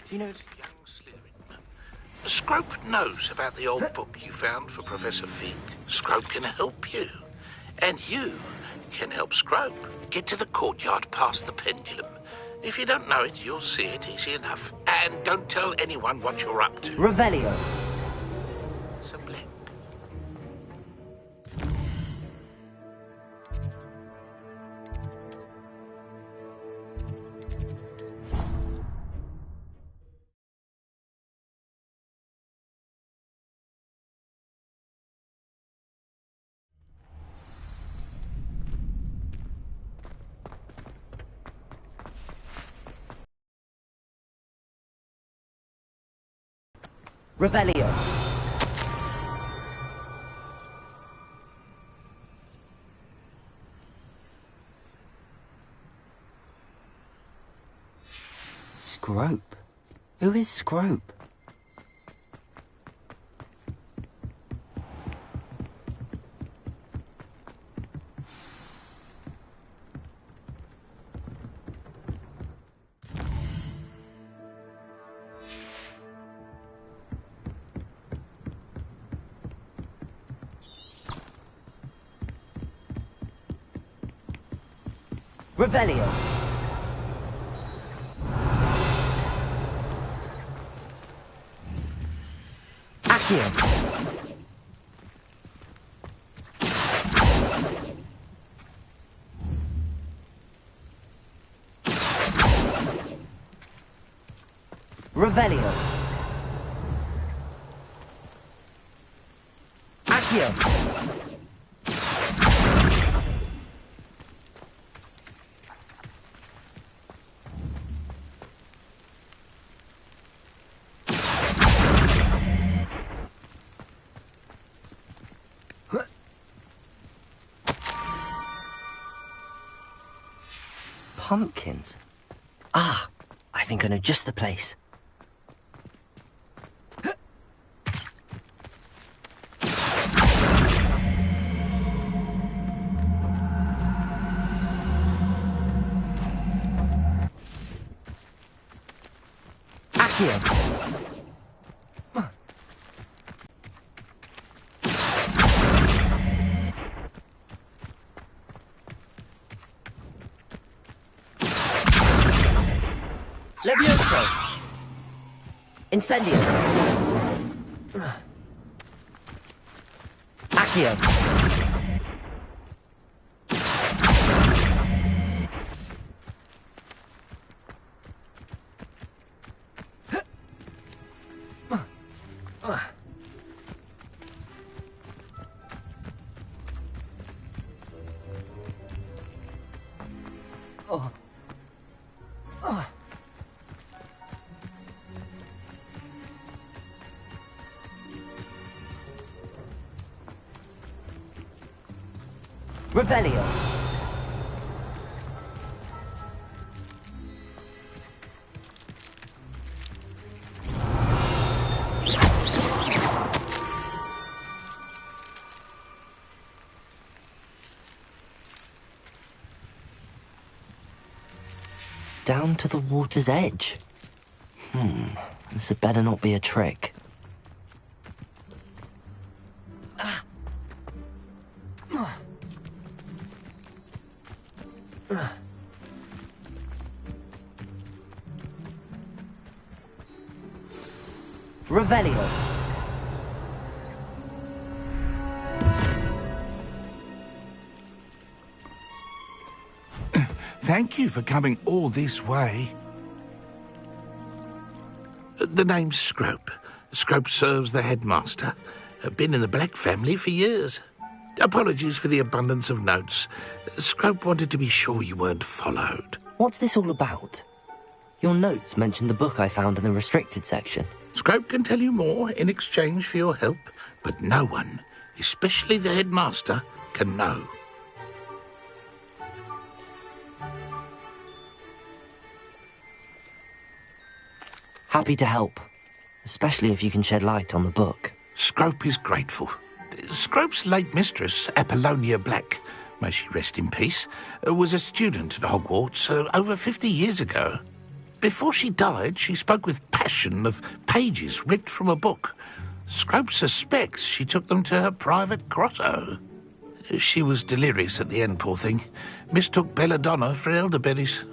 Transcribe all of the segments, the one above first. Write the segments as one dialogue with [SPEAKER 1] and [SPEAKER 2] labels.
[SPEAKER 1] Do you know...
[SPEAKER 2] Young Slytherin. Scrope knows about the old book you found for Professor Fig. Scrope can help you. And you can help Scrope. Get to the courtyard past the pendulum. If you don't know it, you'll see it easy enough. And don't tell anyone what you're up to.
[SPEAKER 1] Revelio.
[SPEAKER 2] So black.
[SPEAKER 1] Revelio. Scrope? Who is Scrope? Revelio. Accio. Revelio. Accio. Pumpkins? Ah, I think I know just the place. Accio. Levioso. Incendio. Accio. Oh. Oh. Revelio. Down to the water's edge. This had better not be a trick. Revelio.
[SPEAKER 2] Thank you for coming all this way. The name's Scrope. Scrope serves the headmaster. Been in the Black family for years. Apologies for the abundance of notes. Scrope wanted to be sure you weren't followed.
[SPEAKER 1] What's this all about? Your notes mentioned the book I found in the restricted section.
[SPEAKER 2] Scrope can tell you more in exchange for your help, but no one, especially the headmaster, can know.
[SPEAKER 1] Happy to help, especially if you can shed light on the book.
[SPEAKER 2] Scrope is grateful. Scrope's late mistress, Apollonia Black, may she rest in peace, was a student at Hogwarts over 50 years ago. Before she died, she spoke with passion of pages ripped from a book. Scrope suspects she took them to her private grotto. She was delirious at the end, poor thing. Mistook belladonna for elderberries.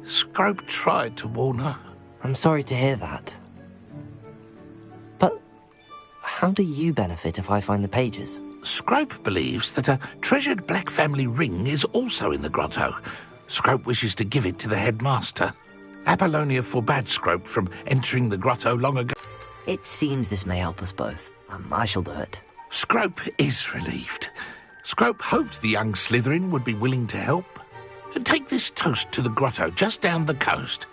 [SPEAKER 2] Scrope tried to warn her.
[SPEAKER 1] I'm sorry to hear that. But how do you benefit if I find the pages?
[SPEAKER 2] Scrope believes that a treasured black family ring is also in the grotto. Scrope wishes to give it to the headmaster. Apollonia forbade Scrope from entering the grotto long ago.
[SPEAKER 1] It seems this may help us both. I shall do it.
[SPEAKER 2] Scrope is relieved. Scrope hoped the young Slytherin would be willing to help. Take this toast to the grotto just down the coast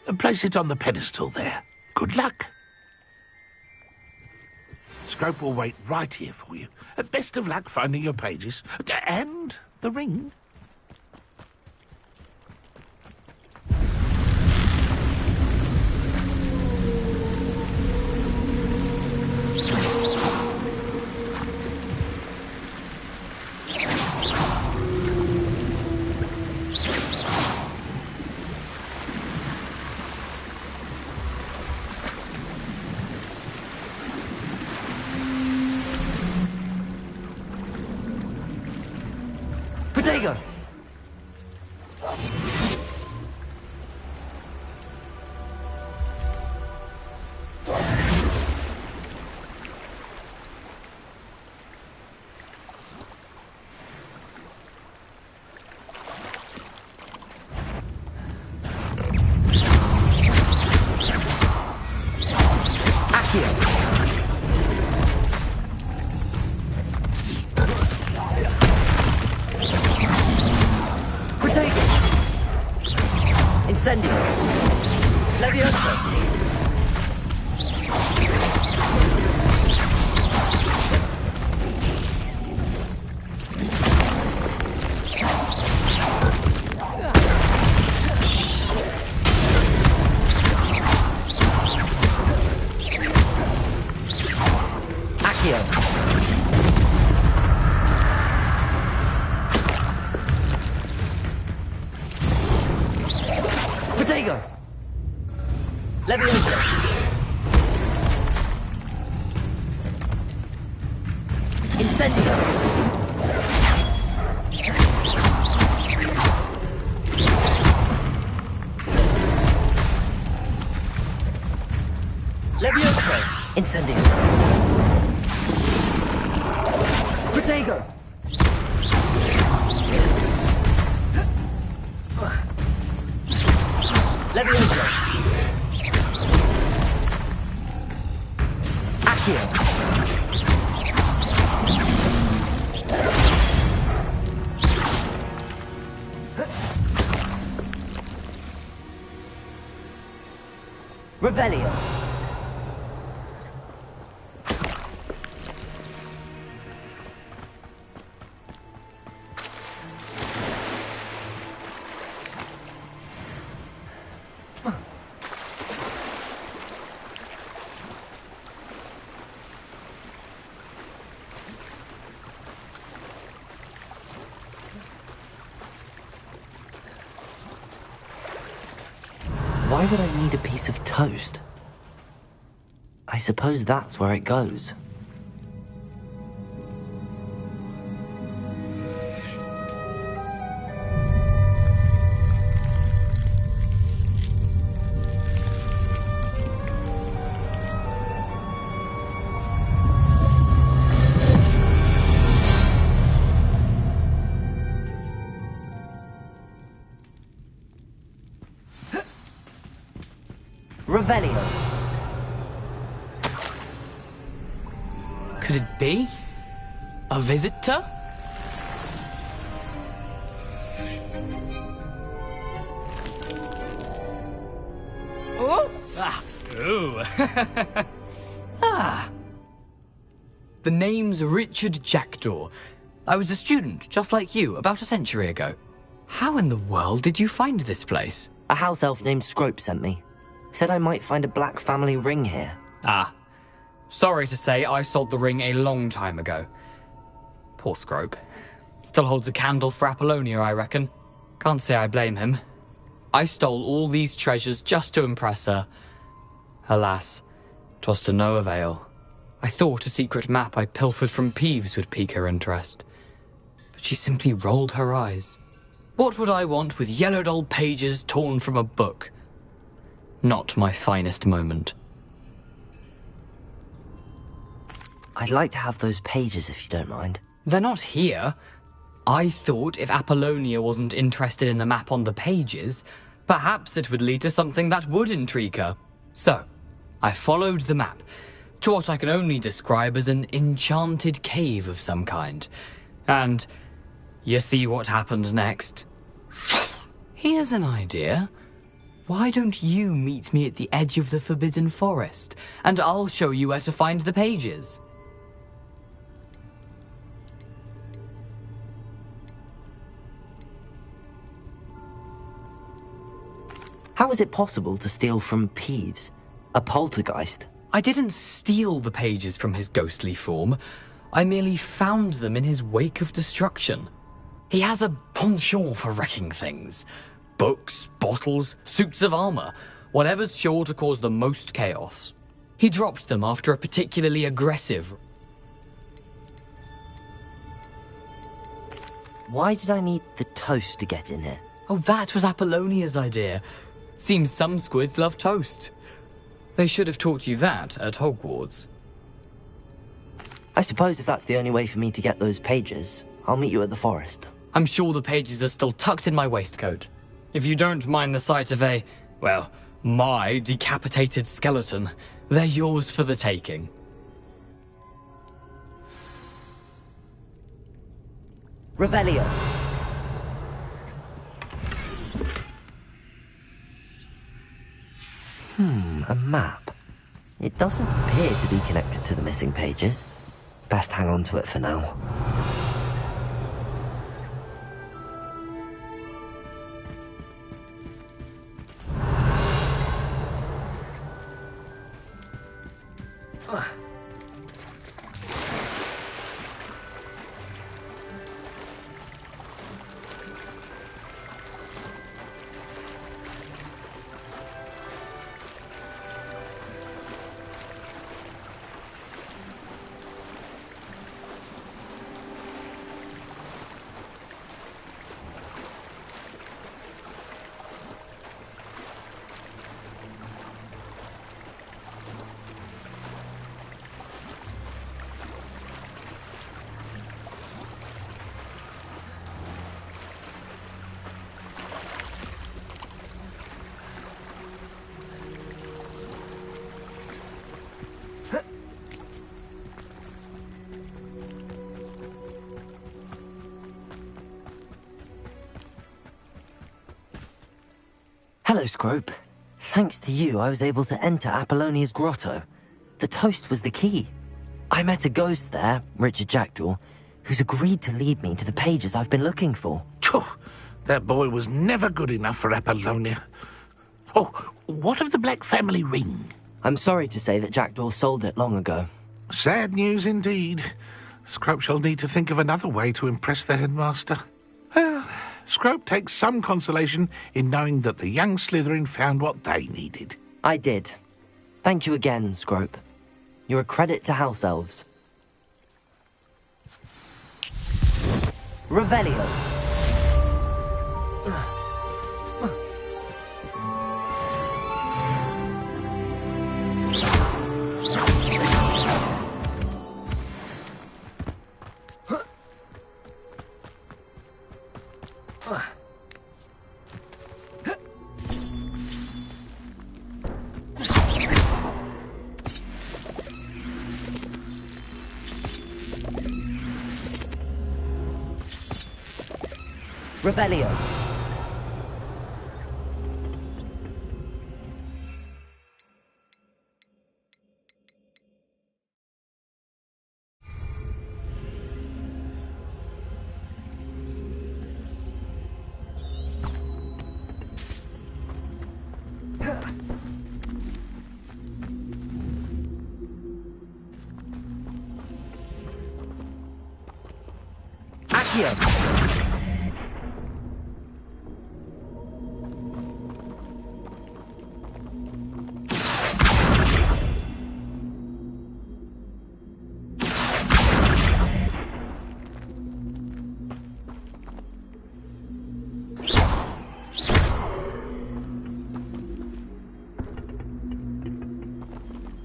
[SPEAKER 2] and place it on the pedestal there. Good luck. Scrope will wait right here for you. Best of luck finding your pages. And the ring.
[SPEAKER 1] Protego! Incendio! Levioso! Accio! Protego! Levioso! Incendio! Levioso! Incendio! Protego! Levioso! Accio! Revelio! Why would I need a piece of toast? I suppose that's where it goes. Revelio.
[SPEAKER 3] Could it be? A visitor? Oh! Ah! Ooh! Ah! The name's Richard Jackdaw. I was a student, just like you, about a century ago. How in the world did you find this place?
[SPEAKER 1] A house elf named Scrope sent me. Said I might find a black family ring here.
[SPEAKER 3] Ah. Sorry to say, I sold the ring a long time ago. Poor Scrope. Still holds a candle for Apollonia, I reckon. Can't say I blame him. I stole all these treasures just to impress her. Alas, 'twas to no avail. I thought a secret map I pilfered from Peeves would pique her interest. But she simply rolled her eyes. What would I want with yellowed old pages torn from a book? Not my finest moment.
[SPEAKER 1] I'd like to have those pages if you don't mind.
[SPEAKER 3] They're not here. I thought if Apollonia wasn't interested in the map on the pages, perhaps it would lead to something that would intrigue her. So, I followed the map to what I can only describe as an enchanted cave of some kind. And you see what happened next? Here's an idea. Why don't you meet me at the edge of the Forbidden Forest, and I'll show you where to find the pages?
[SPEAKER 1] How is it possible to steal from Peeves, a poltergeist?
[SPEAKER 3] I didn't steal the pages from his ghostly form. I merely found them in his wake of destruction. He has a penchant for wrecking things. Books, bottles, suits of armor, whatever's sure to cause the most chaos. He dropped them after a particularly aggressive...
[SPEAKER 1] Why did I need the toast to get in here?
[SPEAKER 3] Oh, that was Apollonia's idea. Seems some squids love toast. They should have taught you that at Hogwarts.
[SPEAKER 1] I suppose if that's the only way for me to get those pages, I'll meet you at the forest.
[SPEAKER 3] I'm sure the pages are still tucked in my waistcoat. If you don't mind the sight of my decapitated skeleton, they're yours for the taking.
[SPEAKER 1] Revelio. A map. It doesn't appear to be connected to the missing pages. Best hang on to it for now. Hello, Scrope. Thanks to you, I was able to enter Apollonia's grotto. The toast was the key. I met a ghost there, Richard Jackdaw, who's agreed to lead me to the pages I've been looking for.
[SPEAKER 2] Phew, that boy was never good enough for Apollonia. Oh, what of the Black family ring?
[SPEAKER 1] I'm sorry to say that Jackdaw sold it long ago.
[SPEAKER 2] Sad news indeed. Scrope shall need to think of another way to impress the headmaster. Well, Scrope takes some consolation in knowing that the young Slytherin found what they needed.
[SPEAKER 1] I did. Thank you again, Scrope. You're a credit to House Elves. Revelio. Revelio. Accio.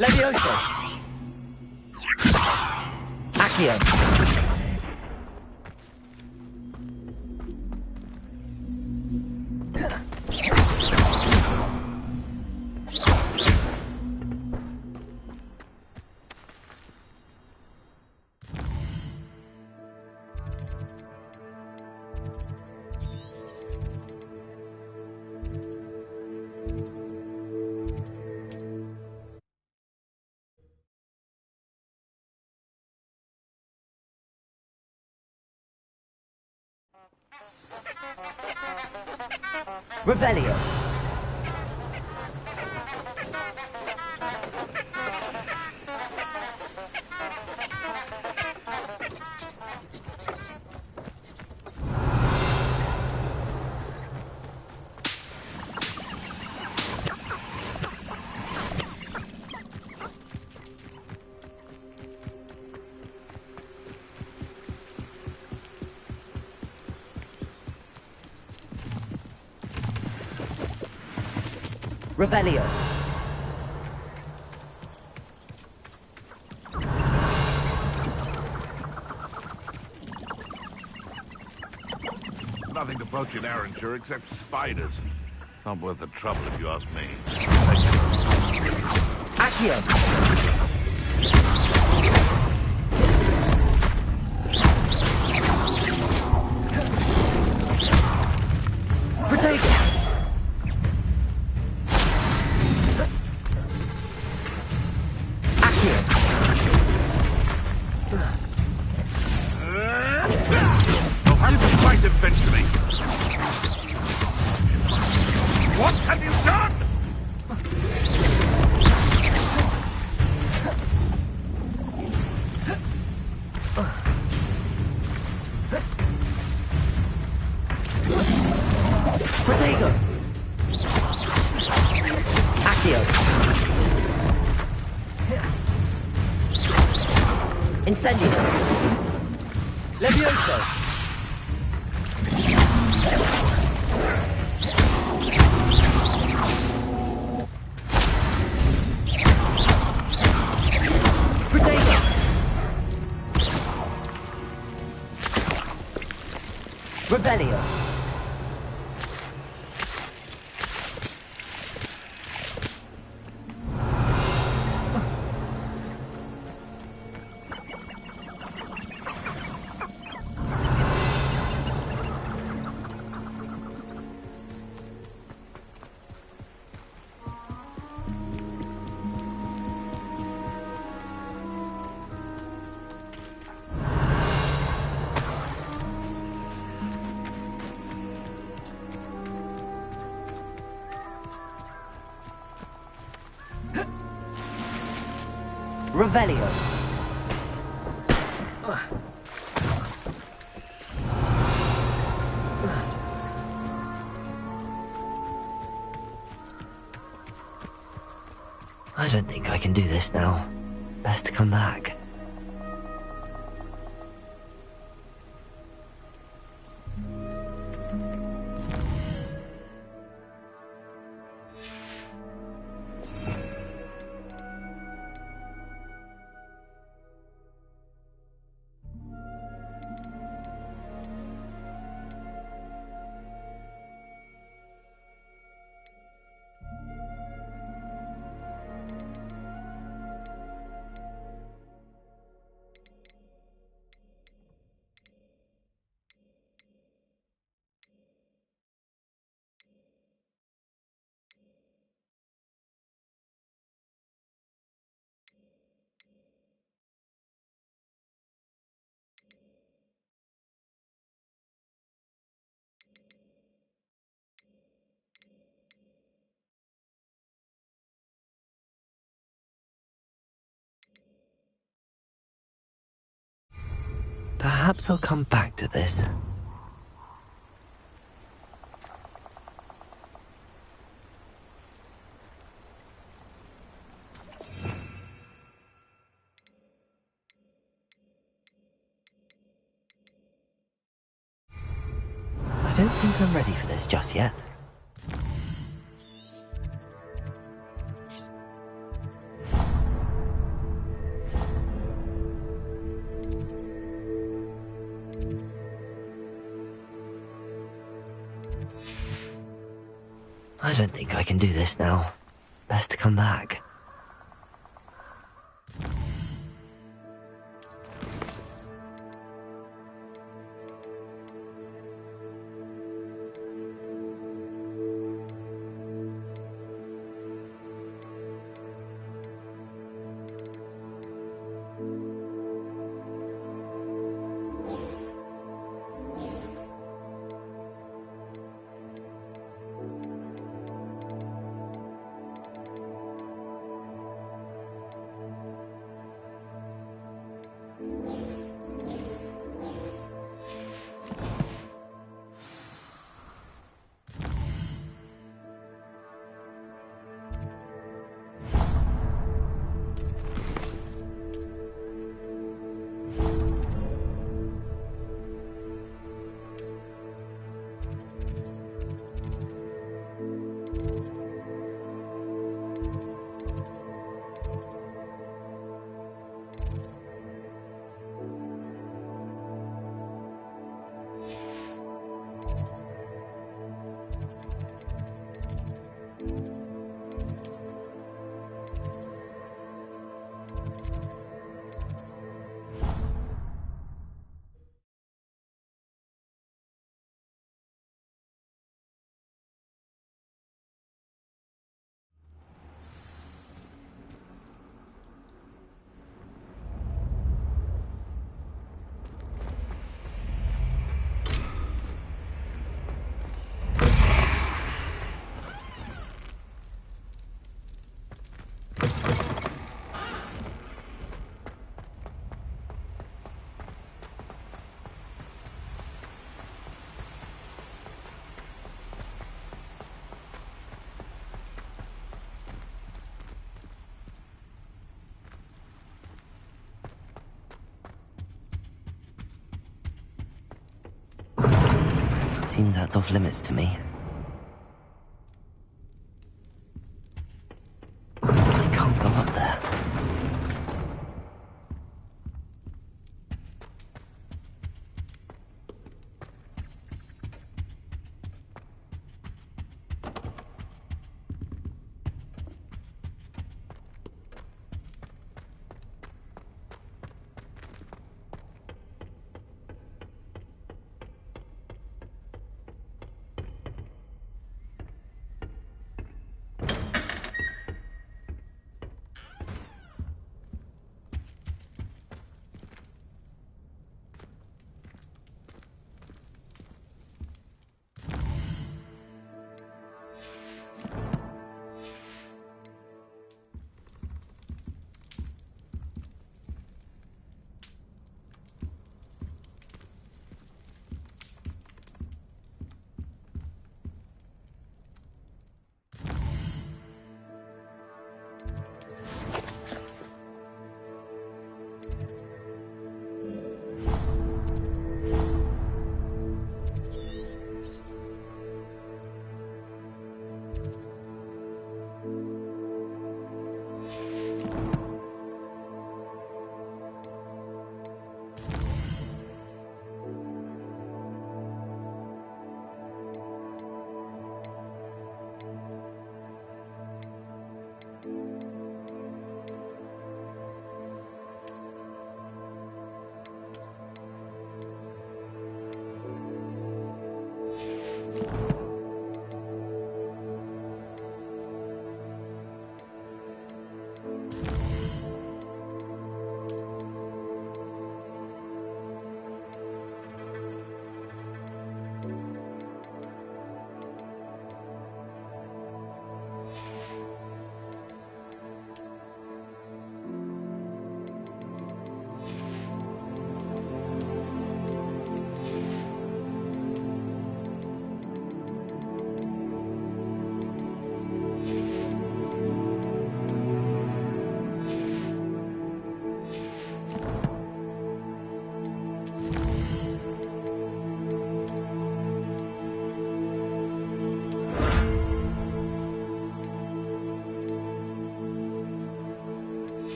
[SPEAKER 1] Levioso! Accio! Revelio. Revelio.
[SPEAKER 4] Nothing to poach in Arrancher except spiders. Not worth the trouble if you ask me.
[SPEAKER 1] Accio. Protego.
[SPEAKER 4] I'll fight eventually. What have you done?
[SPEAKER 1] Protego. Accio. Incendio. Levioso. Revelio. Revelio. I don't think I can do this now. Best to come back. Perhaps I'll come back to this. I don't think I'm ready for this just yet. I don't think I can do this now. Best to come back. Seems that's off limits to me. I can't go up there.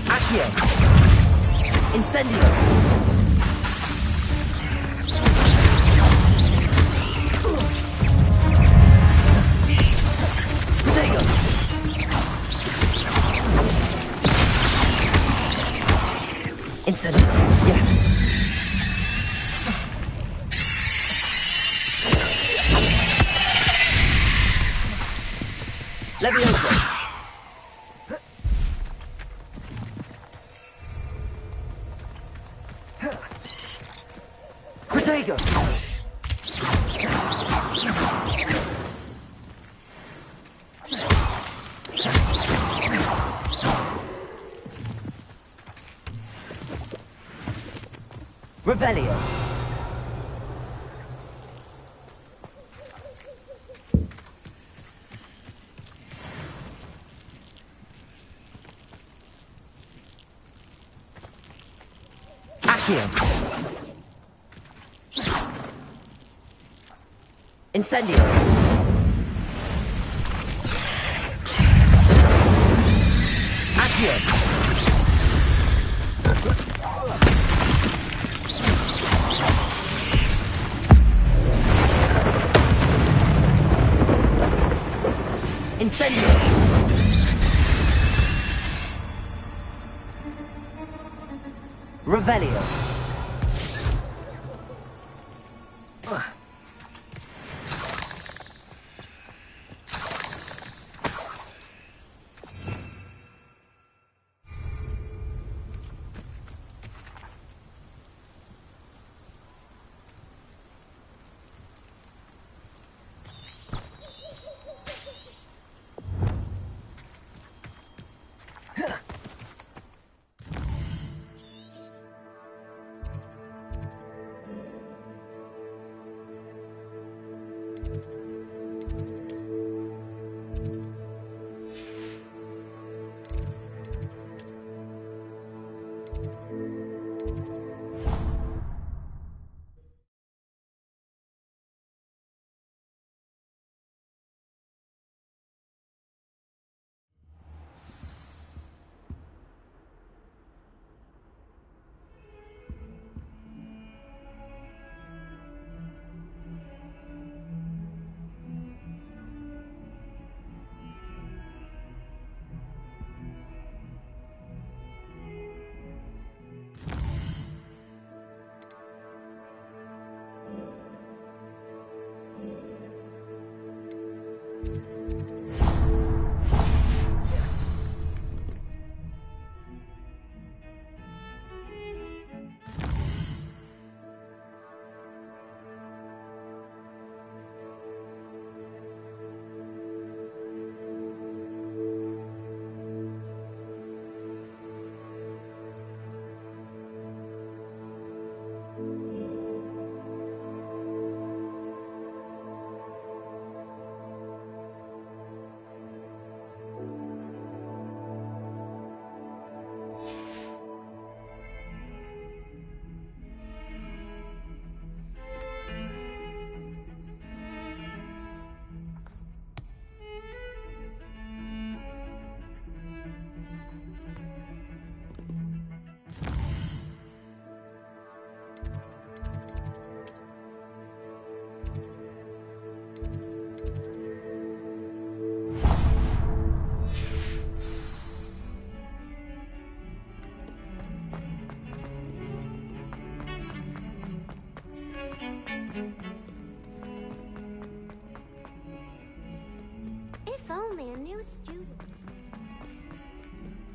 [SPEAKER 1] Accio! Incendio! Protego! Incendio! Yes! Levioso! Protego! Revelio! Accio! Incendio! Accio! Incendio! Revelio!
[SPEAKER 5] If only a new student.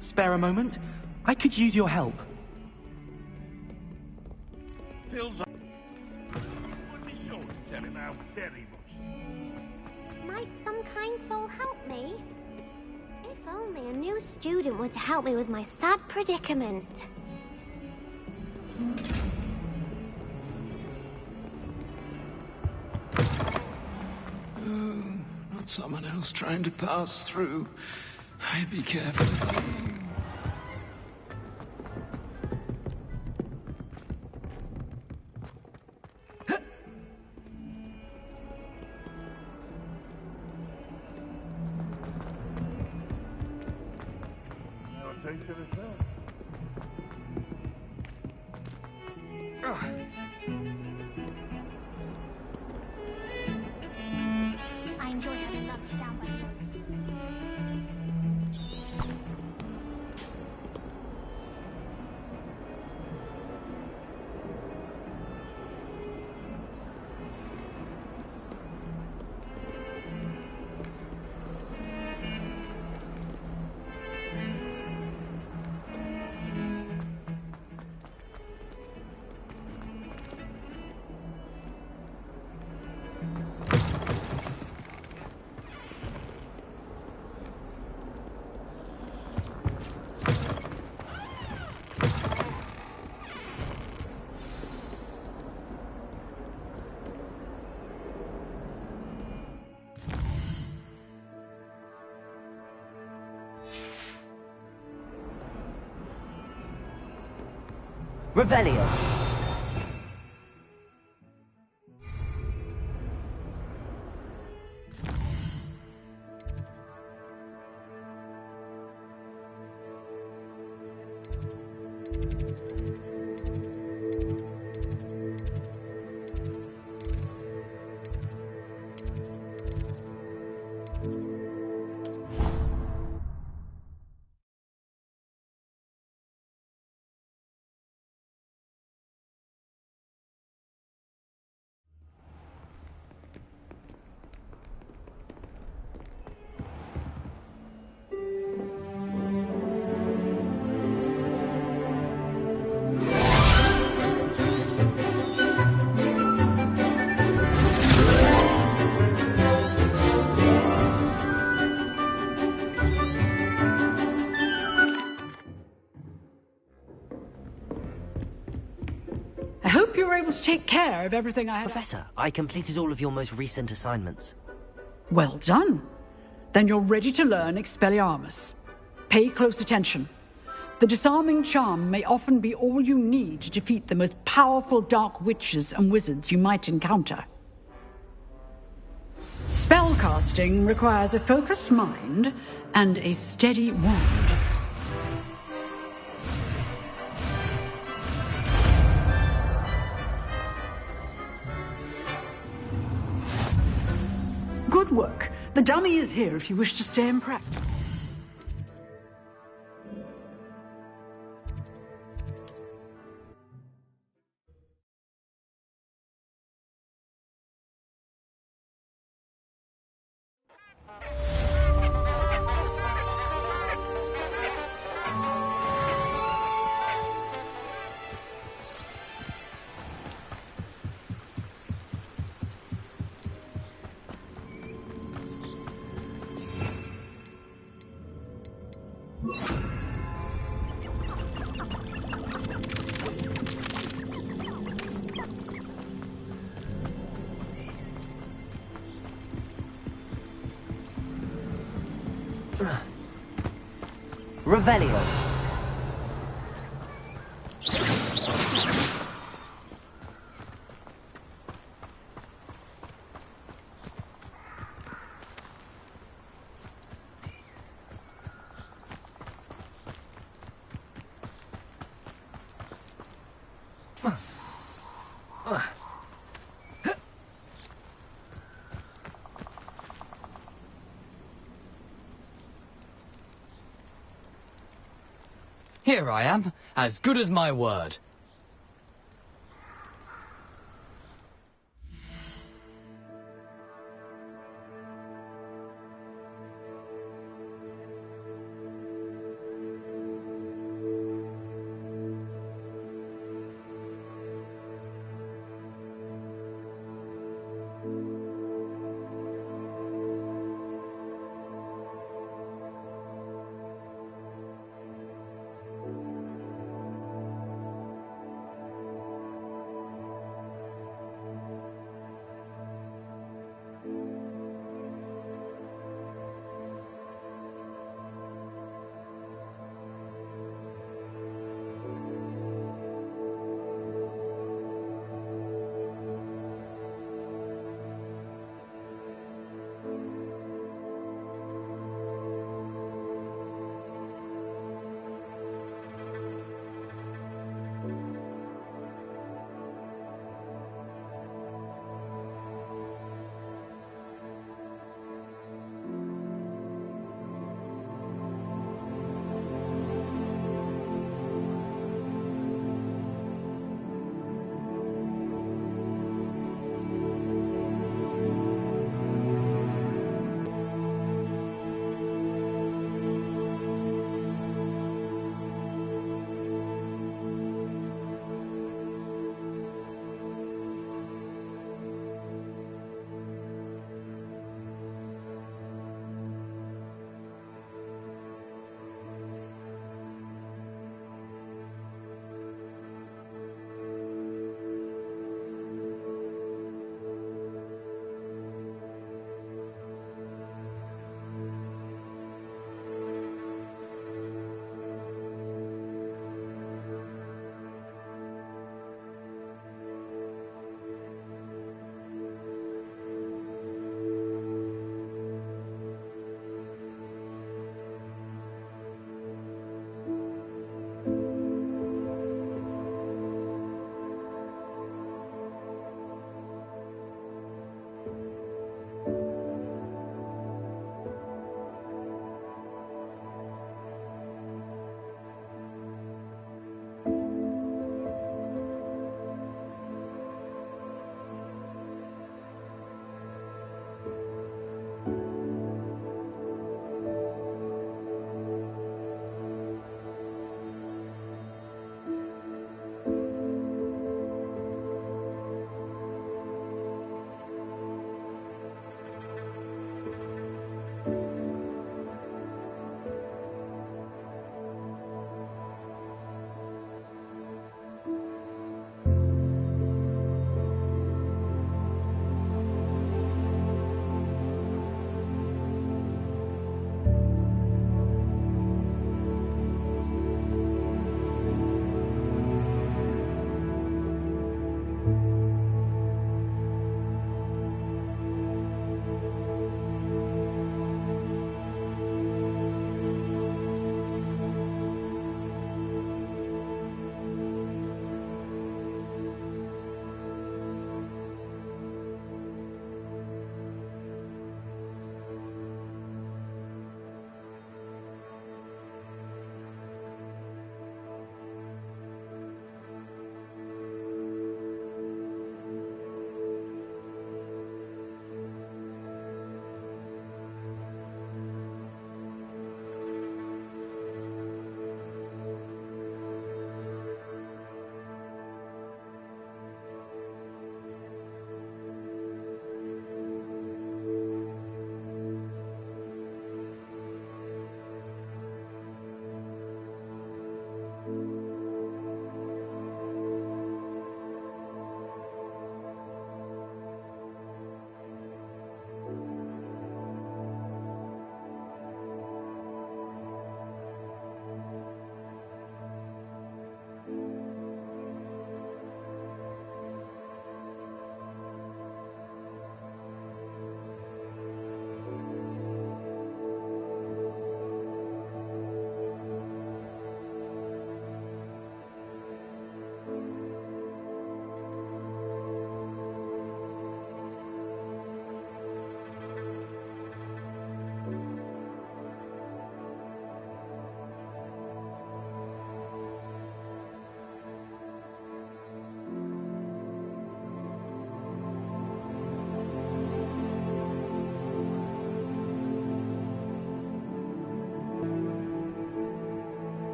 [SPEAKER 6] Spare a moment? I could use your help.
[SPEAKER 4] fills up. Would be sure to tell him how very much.
[SPEAKER 5] Might some kind soul help me? If only a new student were to help me with my sad predicament.
[SPEAKER 6] Not someone else trying to pass through. I'd be careful.
[SPEAKER 5] I enjoy having lunch down by the
[SPEAKER 1] Revelio.
[SPEAKER 7] I hope you were able to take care of everything I had.
[SPEAKER 1] Professor, I completed all of your most recent assignments.
[SPEAKER 7] Well done. Then you're ready to learn Expelliarmus. Pay close attention. The disarming charm may often be all you need to defeat the most powerful dark witches and wizards you might encounter. Spellcasting requires a focused mind and a steady wand. Good work. The dummy is here if you wish to stay in practice.
[SPEAKER 1] Revelio.
[SPEAKER 3] Here I am, as good as my word.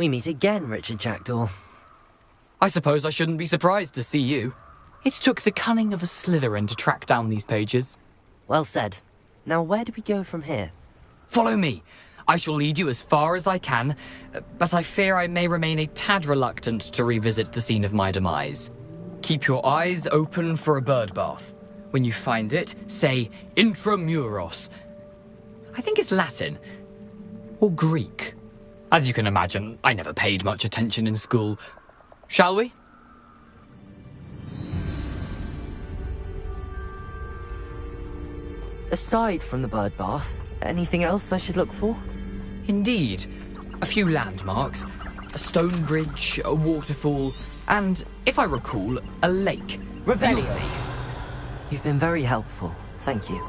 [SPEAKER 1] We meet again, Richard Jackdaw.
[SPEAKER 3] I suppose I shouldn't be surprised to see you. It took the cunning of a Slytherin to track down these pages.
[SPEAKER 1] Well said. Now where do we go from here?
[SPEAKER 3] Follow me. I shall lead you as far as I can, but I fear I may remain a tad reluctant to revisit the scene of my demise. Keep your eyes open for a bird bath. When you find it, say intramuros. I think it's Latin. Or Greek. As you can imagine, I never paid much attention in school. Shall we?
[SPEAKER 1] Aside from the bird bath, anything else I should look for?
[SPEAKER 3] Indeed. A few landmarks. A stone bridge, a waterfall, and, if I recall, a lake.
[SPEAKER 1] Revelio. You've been very helpful. Thank you.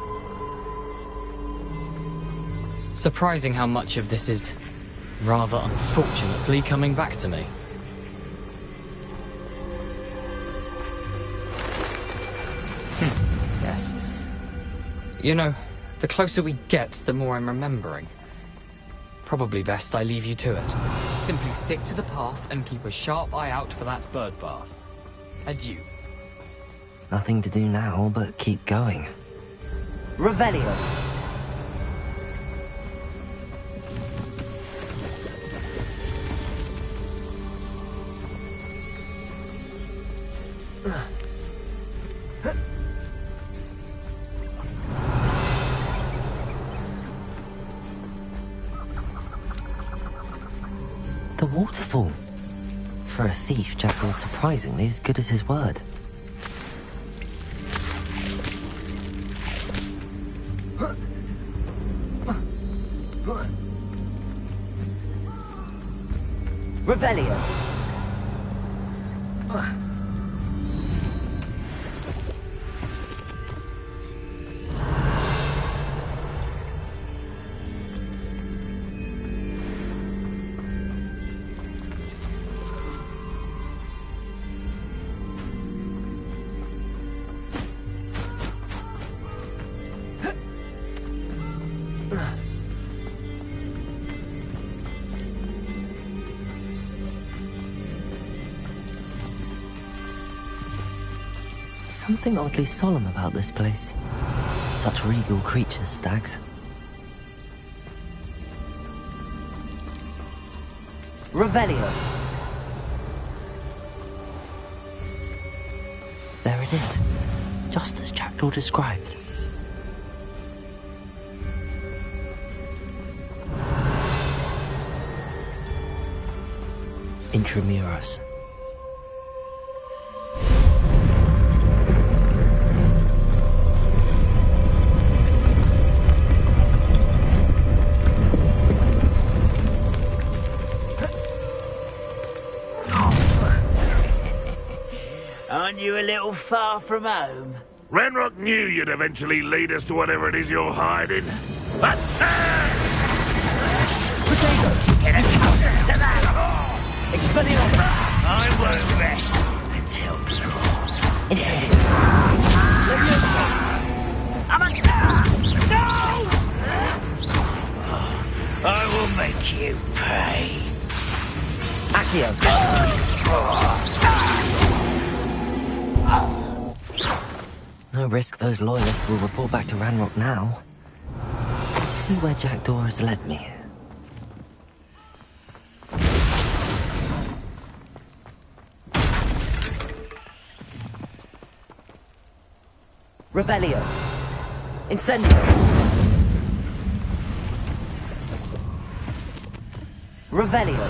[SPEAKER 3] Surprising how much of this is, rather unfortunately, coming back to me. Yes. You know, the closer we get, the more I'm remembering. Probably best I leave you to it. Simply stick to the path and keep a sharp eye out for that bird bath. Adieu.
[SPEAKER 1] Nothing to do now but keep going. Revelio. The waterfall. For a thief, Jackal's surprisingly as good as his word. Revelio. Something oddly solemn about this place. Such regal creatures, stags. Revelio. There it is, just as Jackdaw described. Intramuros.
[SPEAKER 8] Aren't you a little far from home?
[SPEAKER 4] Ranrock knew you'd eventually lead us to whatever it is you're hiding. Attack!
[SPEAKER 8] Get a counter to that!
[SPEAKER 1] Expelliarmus!
[SPEAKER 8] I won't rest until you're dead. I'm a... No! I will make you pay.
[SPEAKER 1] Accio. No risk those loyalists will report back to Ranrock now. Let's see where Jackdaw has led me. Revelio. Incendio. Revelio.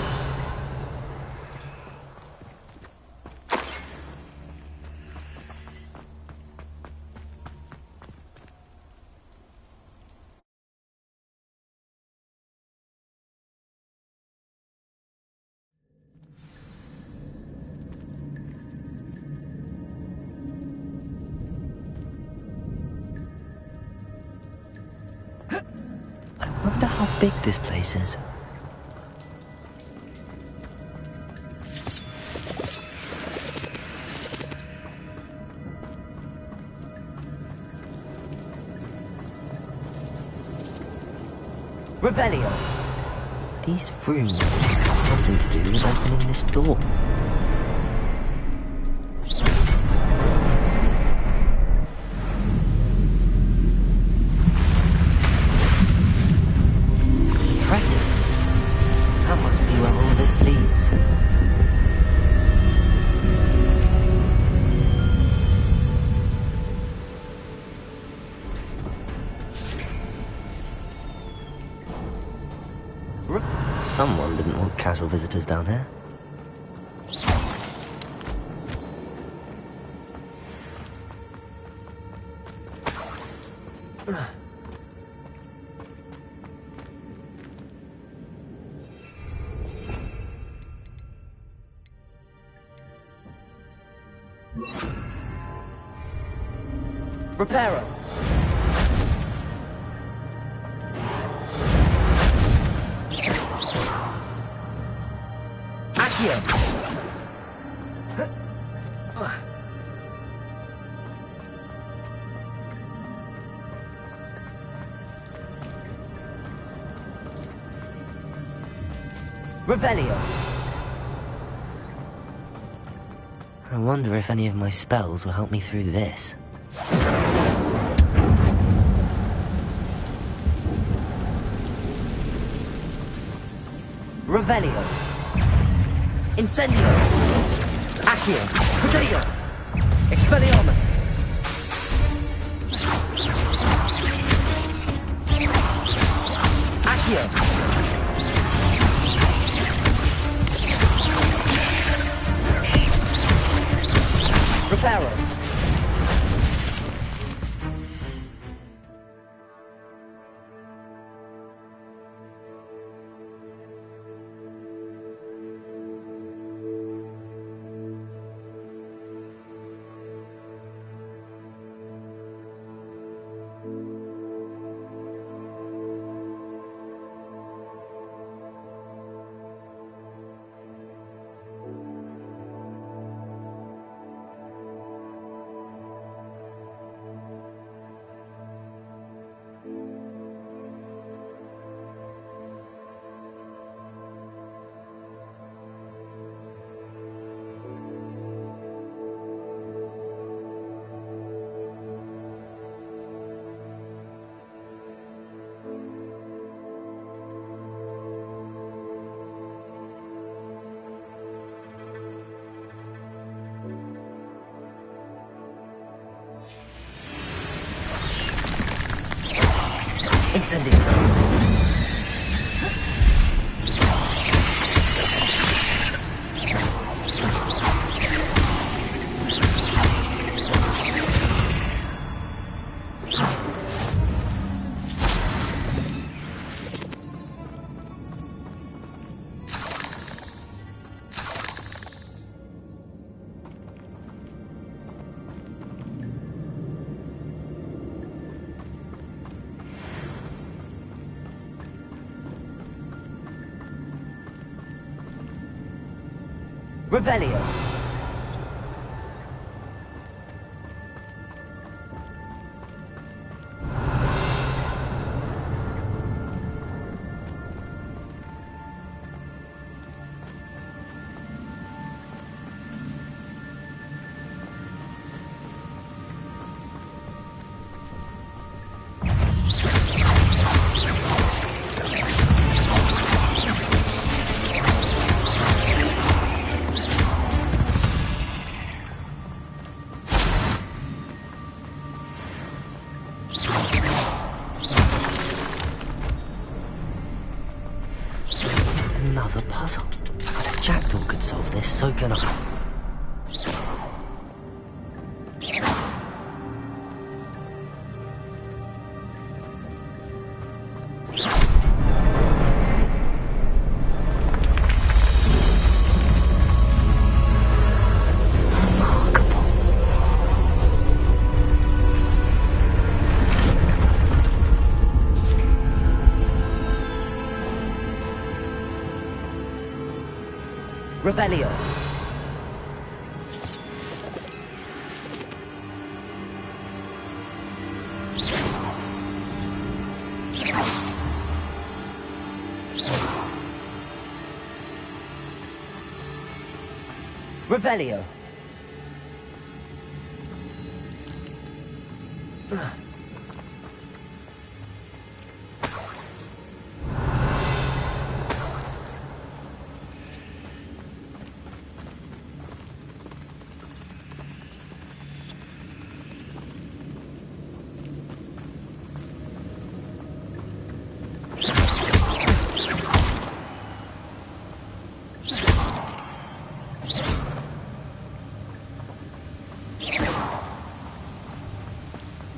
[SPEAKER 1] I wonder how big this place is. Revelio. These rooms must have something to do with opening this door. Impressive. That must be where all this leads. Someone didn't want casual visitors down here. Reparo! Revelio. I wonder if any of my spells will help me through this. Revelio. Incendio. Accio. Potato. Expelliarmus. Accio. Reparo. Incendio. Revelio. Another puzzle. But a jackdaw could solve this, so can I. Revelio. Revelio.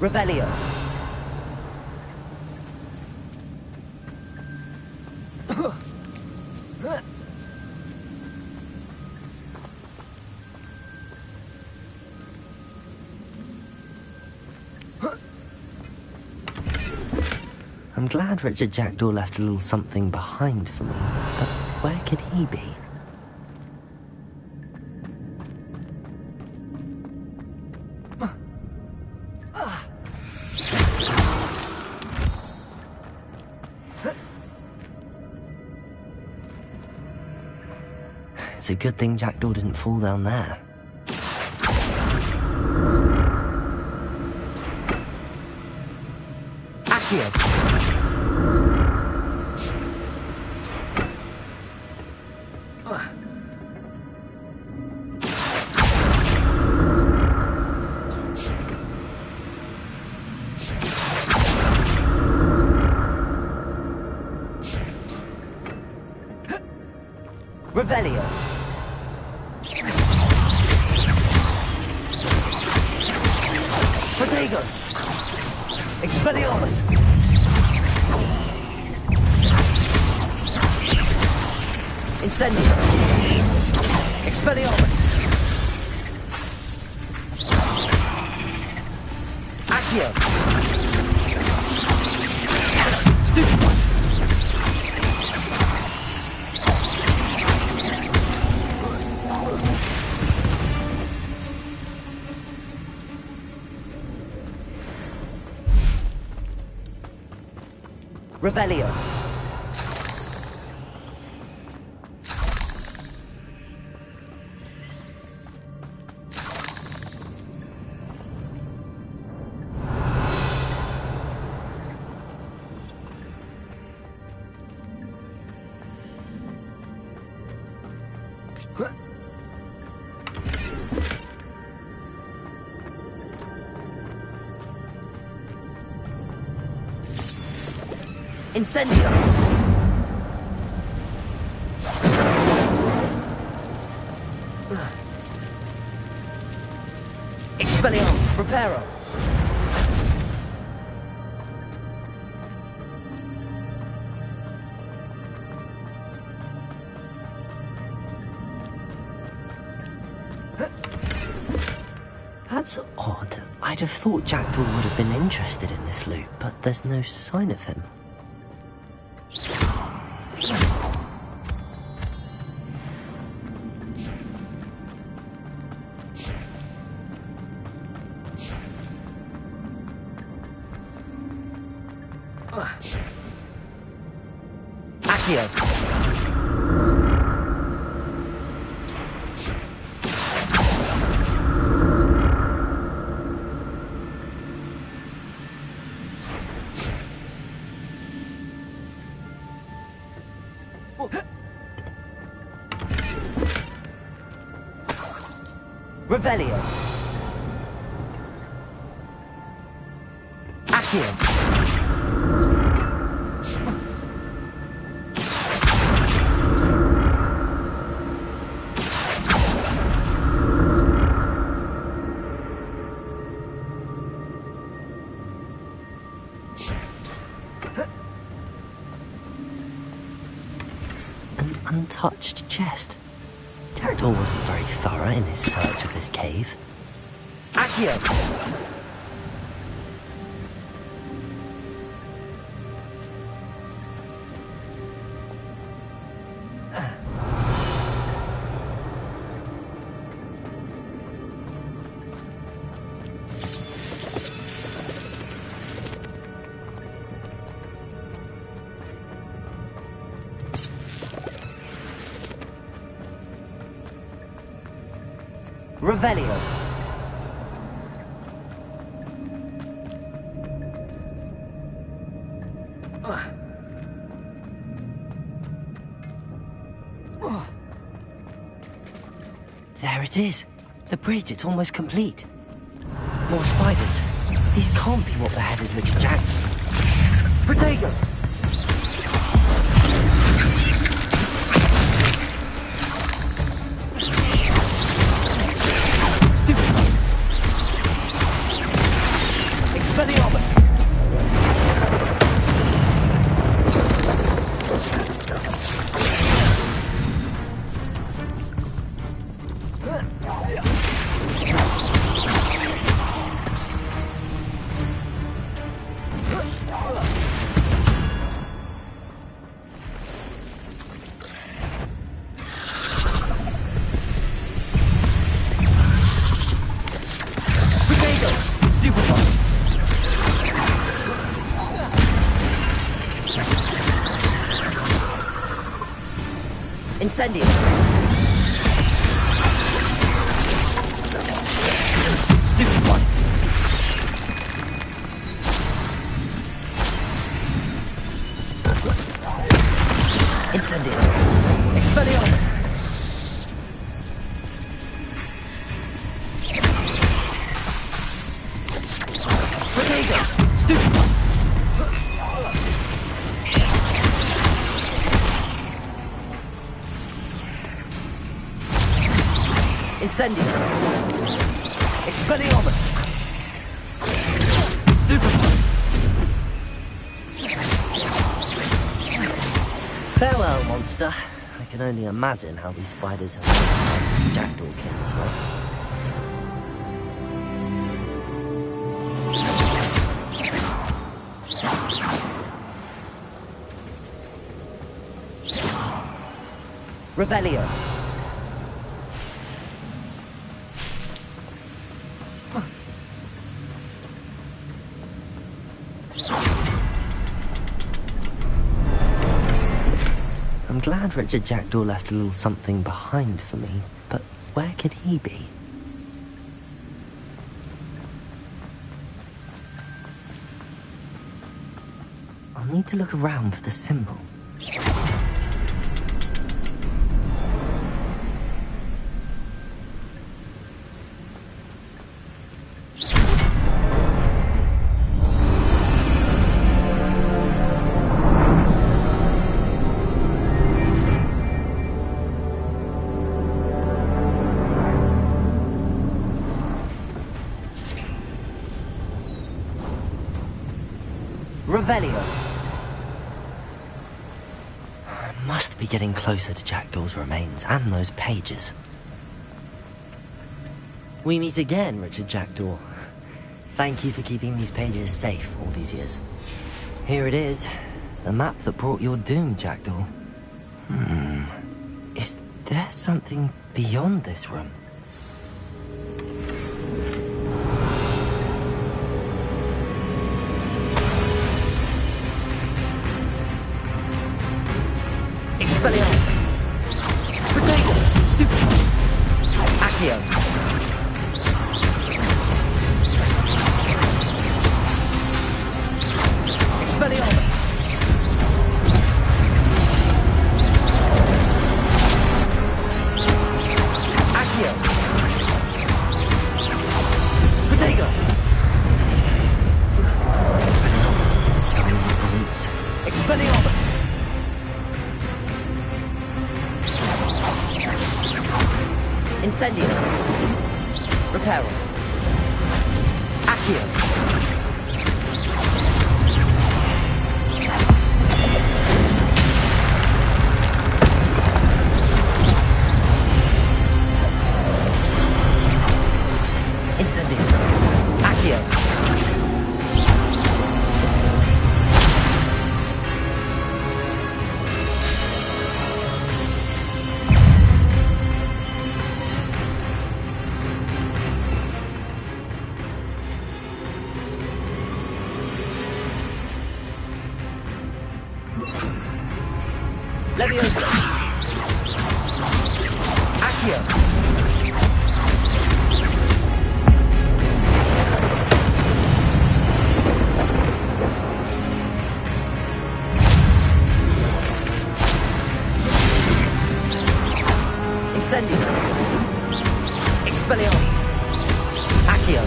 [SPEAKER 1] Revelio. I'm glad Richard Jackdaw left a little something behind for me, but where could he be? It's a good thing Jackdaw didn't fall down there. Accio! Revelio. Protego. Expelliarmus. Incendio. Expelliarmus. Accio. Stupefy. Revelio. Incendio! Expelliarmus! Reparo! That's odd. I'd have thought Jackdaw would have been interested in this loot, but there's no sign of him. Accio. Revelio. Accio. An untouched chest. Jackdaw wasn't very thorough in his search of this cave. Accio! Revelio. There it is. The bridge, it's almost complete. More spiders. These can't be what beheaded Richard Jackson. Protego! Stupid. Expelliarmus! Incendio. Stupid one. Incendio. Expelliarmus. Protego. Stupid one. Incendio. Expelliarmus. Stupid. Farewell, monster. I can only imagine how these spiders have the jackdaw king as well. Revelio. I'm glad Richard Jackdaw left a little something behind for me, but where could he be? I'll need to look around for the symbol. Revelio. I must be getting closer to Jackdaw's remains and those pages. We meet again, Richard Jackdaw. Thank you for keeping these pages safe all these years. Here it is, the map that brought your doom, Jackdaw. Is there something beyond this room? Expelliarmus. Protego. Stupid. Accio. Expelliarmus. Accio. Protego. Expelliarmus. Sign with the roots. Expelliarmus. Incendio. Reparo. Accio. Incendio. Accio. Leviosa. Accio. Expelliarmus! Accio!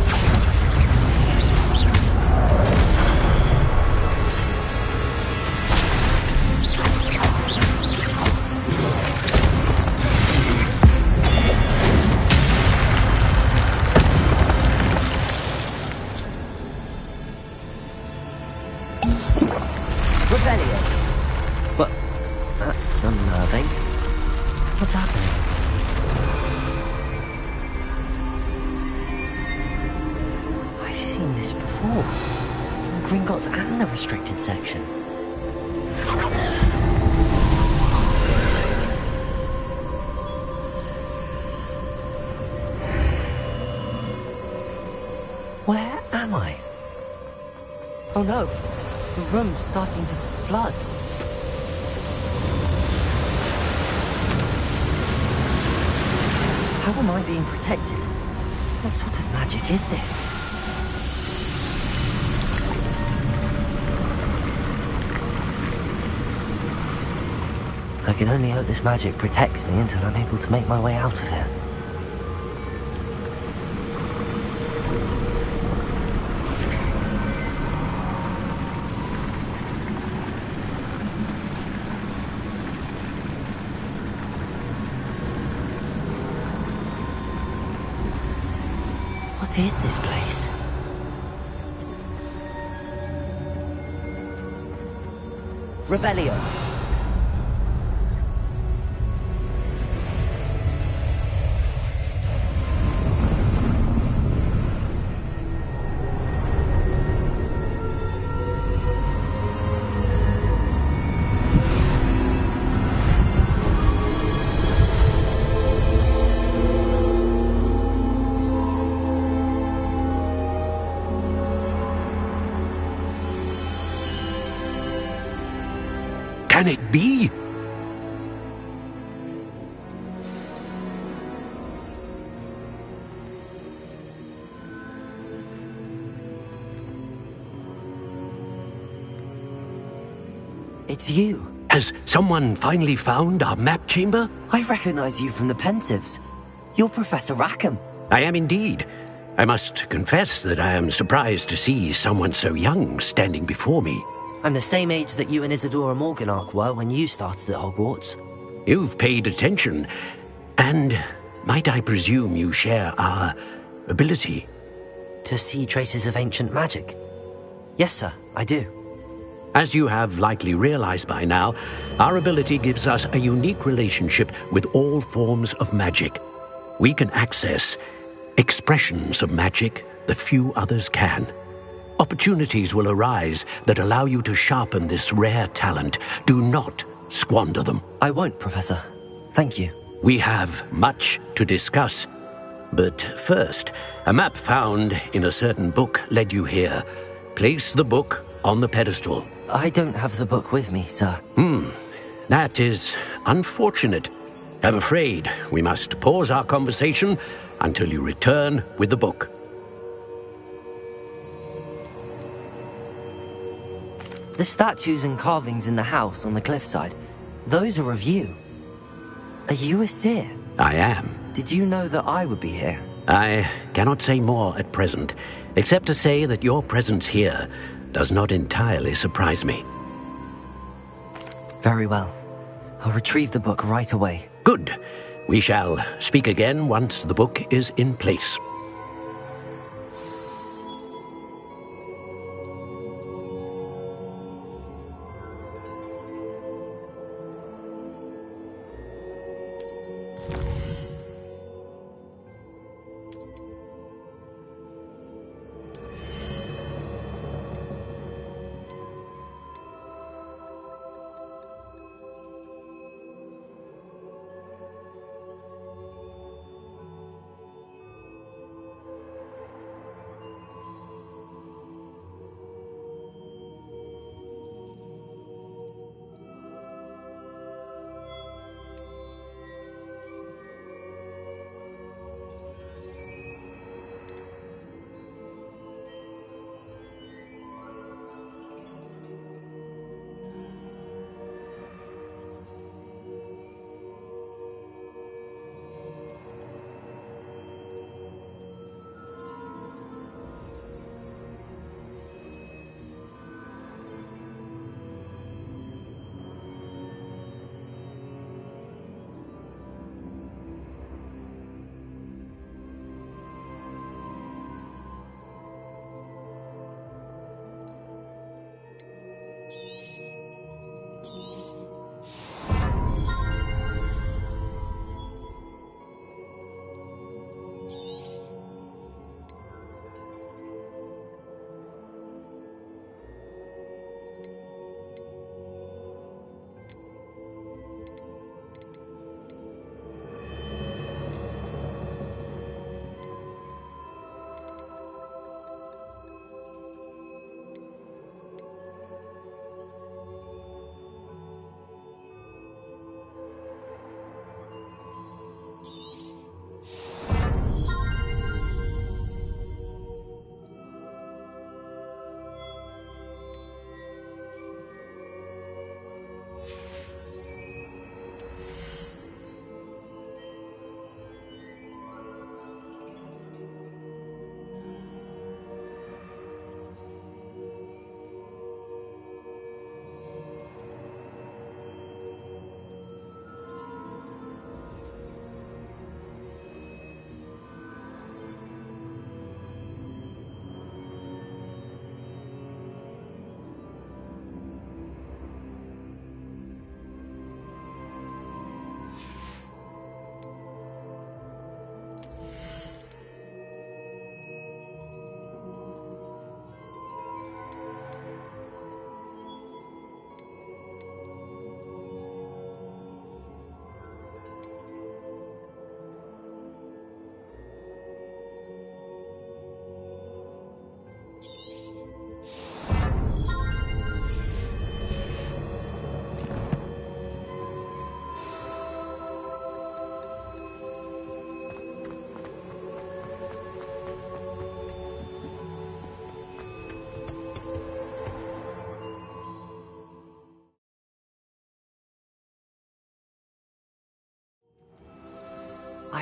[SPEAKER 1] Revelio! Well, that's unnerving. What's happening? I've seen this before. In Gringotts and the restricted section. Where am I? Oh no, the room's starting to flood. How am I being protected? What sort of magic is this? I can only hope this magic protects me until I'm able to make my way out of here. What is this place? Revelio.
[SPEAKER 9] Can it be?
[SPEAKER 1] It's you.
[SPEAKER 9] Has someone finally found our map chamber?
[SPEAKER 1] I recognize you from the Pensives. You're Professor Rackham.
[SPEAKER 9] I am indeed. I must confess that I am surprised to see someone so young standing before me.
[SPEAKER 1] I'm the same age that you and Isadora Morganach were when you started at Hogwarts.
[SPEAKER 9] You've paid attention, and might I presume you share our ability?
[SPEAKER 1] To see traces of ancient magic? Yes, sir, I do.
[SPEAKER 9] As you have likely realized by now, our ability gives us a unique relationship with all forms of magic. We can access expressions of magic that few others can. Opportunities will arise that allow you to sharpen this rare talent. Do not squander them.
[SPEAKER 1] I won't, Professor. Thank you.
[SPEAKER 9] We have much to discuss. But first, a map found in a certain book led you here. Place the book on the pedestal.
[SPEAKER 1] I don't have the book with me, sir.
[SPEAKER 9] That is unfortunate. I'm afraid we must pause our conversation until you return with the book.
[SPEAKER 1] The statues and carvings in the house on the cliffside, those are of you. Are you a seer?
[SPEAKER 9] I am.
[SPEAKER 1] Did you know that I would be here?
[SPEAKER 9] I cannot say more at present, except to say that your presence here does not entirely surprise me.
[SPEAKER 1] Very well. I'll retrieve the book right away.
[SPEAKER 9] Good. We shall speak again once the book is in place.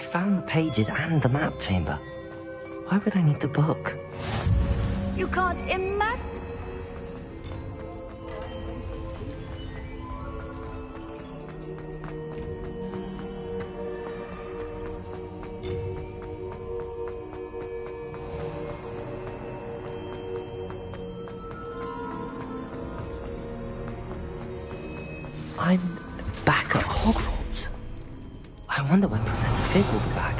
[SPEAKER 1] found the pages and the map chamber. Why would I need the book?
[SPEAKER 10] You can't imagine.
[SPEAKER 1] I'm back at Hogwarts. I wonder when Professor Fig will be back.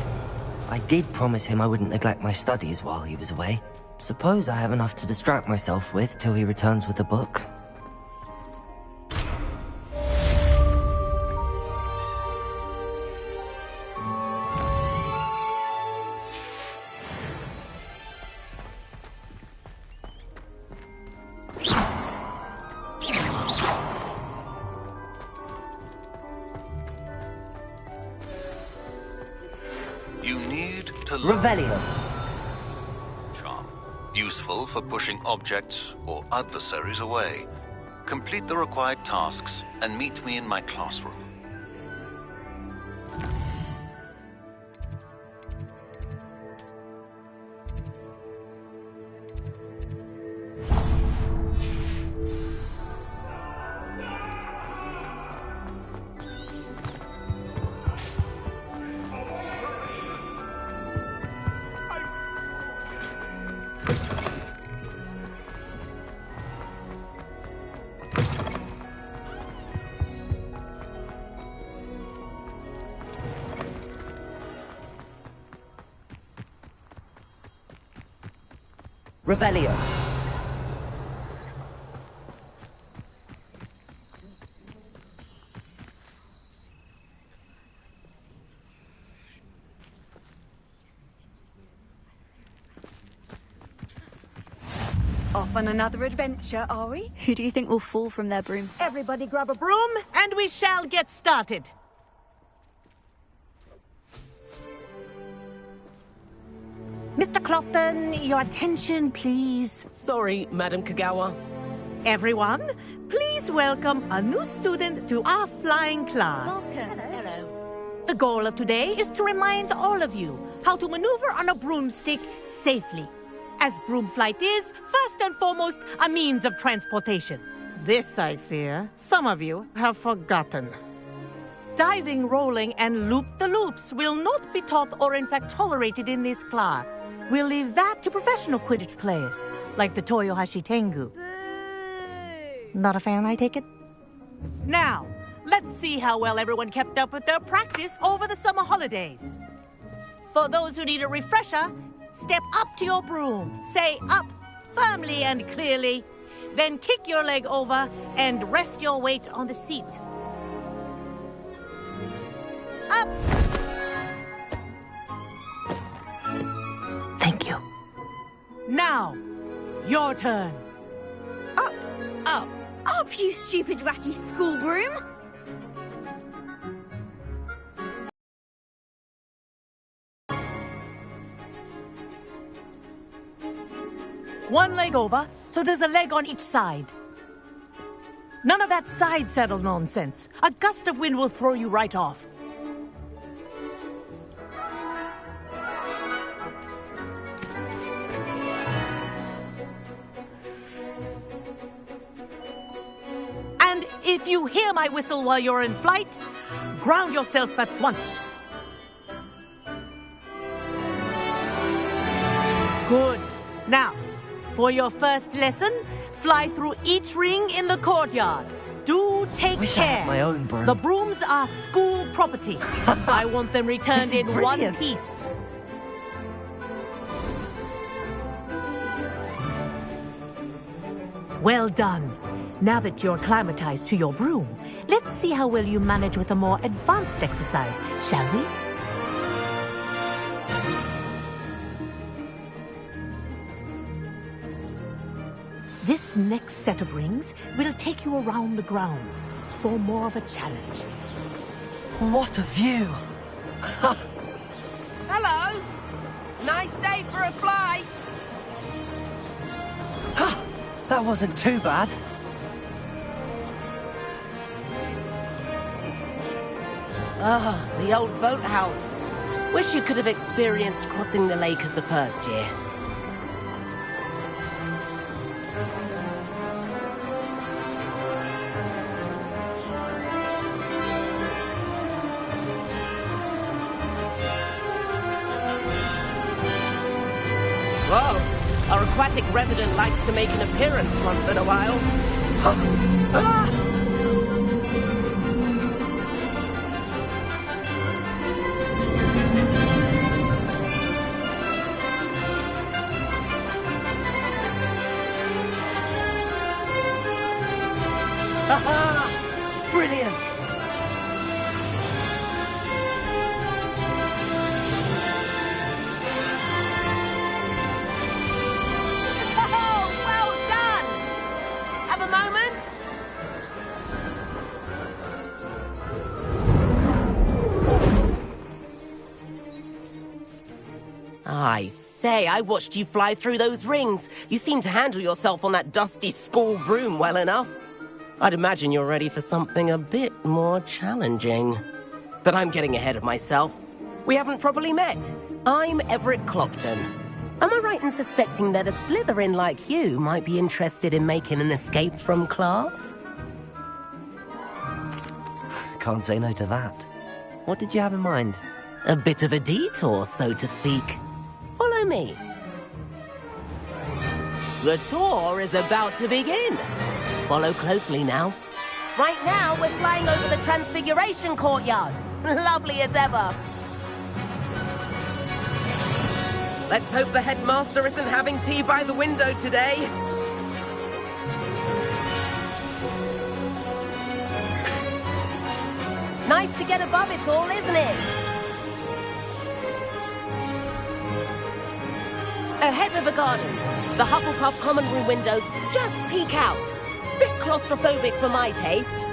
[SPEAKER 1] I did promise him I wouldn't neglect my studies while he was away. Suppose I have enough to distract myself with till he returns with the book.
[SPEAKER 11] You need to
[SPEAKER 1] Revelio.
[SPEAKER 11] Charm. Useful for pushing objects or adversaries away. Complete the required tasks and meet me in my classroom.
[SPEAKER 1] Revelio.
[SPEAKER 10] Off on another adventure, are we?
[SPEAKER 12] Who do you think will fall from their broom?
[SPEAKER 13] Everybody grab a broom, and we shall get started. Mr. Clopton, your attention, please.
[SPEAKER 14] Sorry, Madam Kagawa.
[SPEAKER 13] Everyone, please welcome a new student to our flying class.
[SPEAKER 12] Welcome.
[SPEAKER 13] Hello. The goal of today is to remind all of you how to maneuver on a broomstick safely, as broom flight is, first and foremost, a means of transportation. This, I fear, some of you have forgotten. Diving, rolling, and loop-the-loops will not be taught or in fact tolerated in this class. We'll leave that to professional Quidditch players, like the Toyohashi Tengu. Not a fan, I take it? Now, let's see how well everyone kept up with their practice over the summer holidays. For those who need a refresher, step up to your broom, say up firmly and clearly, then kick your leg over and rest your weight on the seat. Up!
[SPEAKER 1] Thank you.
[SPEAKER 13] Now, your turn.
[SPEAKER 5] Up!
[SPEAKER 13] Up!
[SPEAKER 5] Up, you stupid ratty school broom!
[SPEAKER 13] One leg over, so there's a leg on each side. None of that side saddle nonsense. A gust of wind will throw you right off. And if you hear my whistle while you're in flight, ground yourself at once. Good. Now, for your first lesson, fly through each ring in the courtyard. Do take
[SPEAKER 1] Wish
[SPEAKER 13] care.
[SPEAKER 1] I had my own broom.
[SPEAKER 13] The brooms are school property. I want them returned in one
[SPEAKER 1] brilliant.
[SPEAKER 13] piece. Well done. Now that you're acclimatized to your broom, let's see how well you manage with a more advanced exercise, shall we? This next set of rings will take you around the grounds for more of a challenge.
[SPEAKER 1] What a view!
[SPEAKER 14] Hello! Nice day for a flight!
[SPEAKER 1] That wasn't too bad.
[SPEAKER 14] Ah, the old boathouse. Wish you could have experienced crossing the lake as the first year. Whoa! Our aquatic resident likes to make an appearance once in a while. Ah!
[SPEAKER 1] Aha! Brilliant!
[SPEAKER 14] Oh, well done! Have a moment? I say, I watched you fly through those rings. You seem to handle yourself on that dusty school broom well enough. I'd imagine you're ready for something a bit more challenging. But I'm getting ahead of myself. We haven't properly met. I'm Everett Clopton. Am I right in suspecting that a Slytherin like you might be interested in making an escape from class?
[SPEAKER 1] Can't say no to that. What did you have in mind?
[SPEAKER 14] A bit of a detour, so to speak. Follow me. The tour is about to begin. Follow closely now. Right now, we're flying over the Transfiguration Courtyard. Lovely as ever. Let's hope the headmaster isn't having tea by the window today. Nice to get above it all, isn't it? Ahead of the gardens, the Hufflepuff common room windows just peek out. Bit claustrophobic for my taste.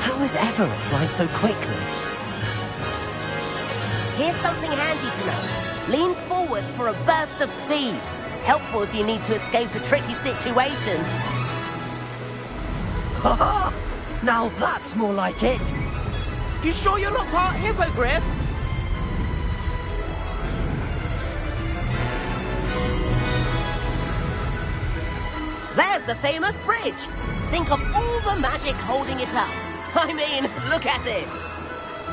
[SPEAKER 1] How is Everett flying so quickly?
[SPEAKER 14] Here's something handy to know. Lean forward for a burst of speed. Helpful if you need to escape a tricky situation.
[SPEAKER 1] Ha! Now that's more like it.
[SPEAKER 14] You sure you're not part hippogriff? There's the famous bridge. Think of all the magic holding it up. I mean, look at it.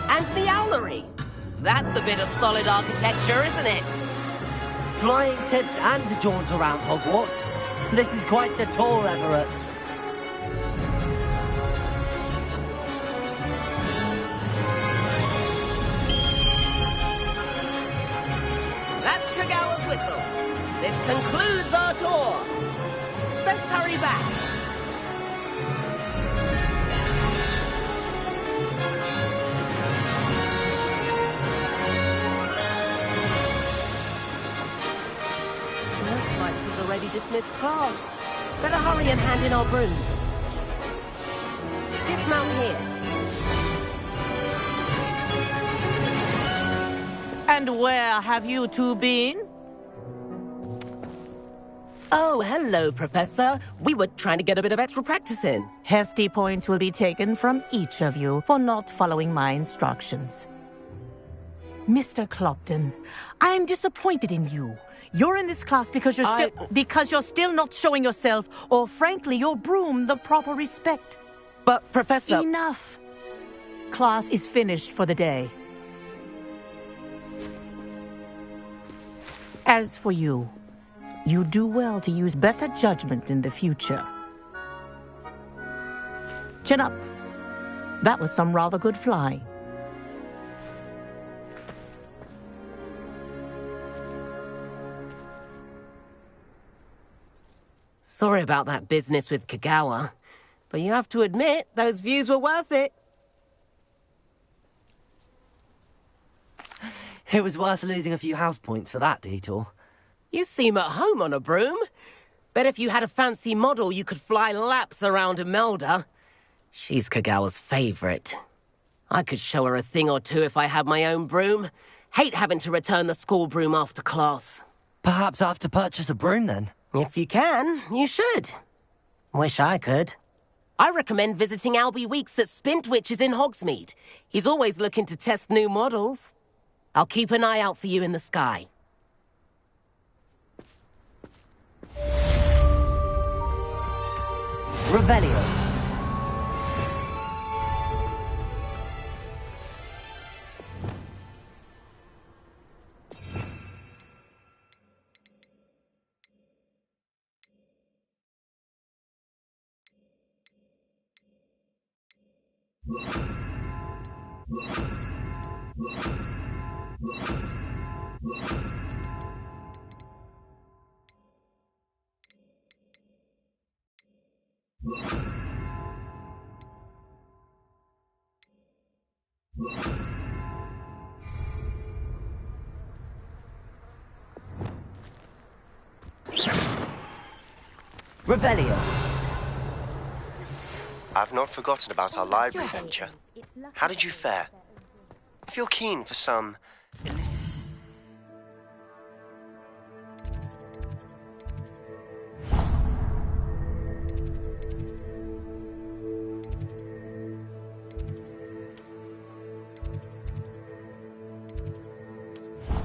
[SPEAKER 14] And Meowlery. That's a bit of solid architecture, isn't it?
[SPEAKER 1] Flying tips and a jaunt around Hogwarts. This is quite the tour, Everett.
[SPEAKER 14] That's Kagawa's whistle. This concludes our tour. Let's hurry back. Looks like she's already dismissed class. Better hurry and hand in our brooms. Dismount here. And where have you two been? Oh, hello, Professor. We were trying to get a bit of extra practice in.
[SPEAKER 13] Hefty points will be taken from each of you for not following my instructions. Mr. Clopton, I am disappointed in you. You're in this class because you're still not showing yourself, or frankly, your broom the proper respect.
[SPEAKER 14] But, Professor...
[SPEAKER 13] Enough. Class is finished for the day. As for you, you do well to use better judgment in the future. Chin up. That was some rather good flying.
[SPEAKER 14] Sorry about that business with Kagawa, but you have to admit, those views were worth it.
[SPEAKER 1] It was worth losing a few house points for that detour.
[SPEAKER 14] You seem at home on a broom. Bet if you had a fancy model, you could fly laps around Imelda. She's Kagawa's favorite. I could show her a thing or two if I had my own broom. Hate having to return the school broom after class.
[SPEAKER 1] Perhaps I have to purchase a broom then?
[SPEAKER 14] If you can, you should. Wish I could. I recommend visiting Albie Weeks at Spintwitches in Hogsmeade. He's always looking to test new models. I'll keep an eye out for you in the sky.
[SPEAKER 1] Revelio. Revelio.
[SPEAKER 15] I've not forgotten about our library venture. How did you fare? If you're keen for some...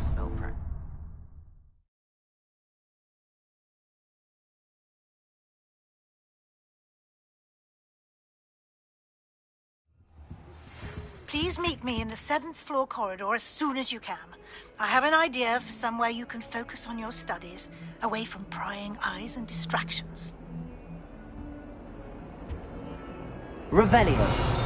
[SPEAKER 15] spell practice.
[SPEAKER 16] Please meet me in the 7th floor corridor as soon as you can. I have an idea for somewhere you can focus on your studies, away from prying eyes and distractions.
[SPEAKER 1] Revelio.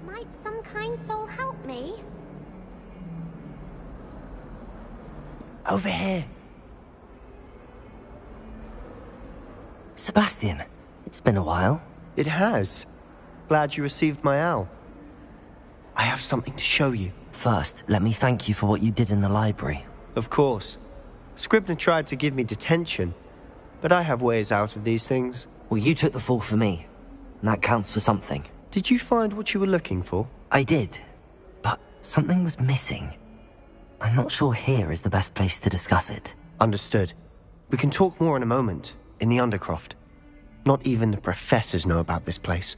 [SPEAKER 5] Might some kind soul help me?
[SPEAKER 15] Over here.
[SPEAKER 1] Sebastian, it's been a while.
[SPEAKER 15] It has. Glad you received my owl. I have something to show you.
[SPEAKER 1] First, let me thank you for what you did in the library.
[SPEAKER 15] Of course. Scribner tried to give me detention, but I have ways out of these things.
[SPEAKER 1] Well, you took the fall for me, and that counts for something.
[SPEAKER 15] Did you find what you were looking for?
[SPEAKER 1] I did, but something was missing. I'm not sure here is the best place to discuss it.
[SPEAKER 15] Understood. We can talk more in a moment, in the Undercroft. Not even the professors know about this place.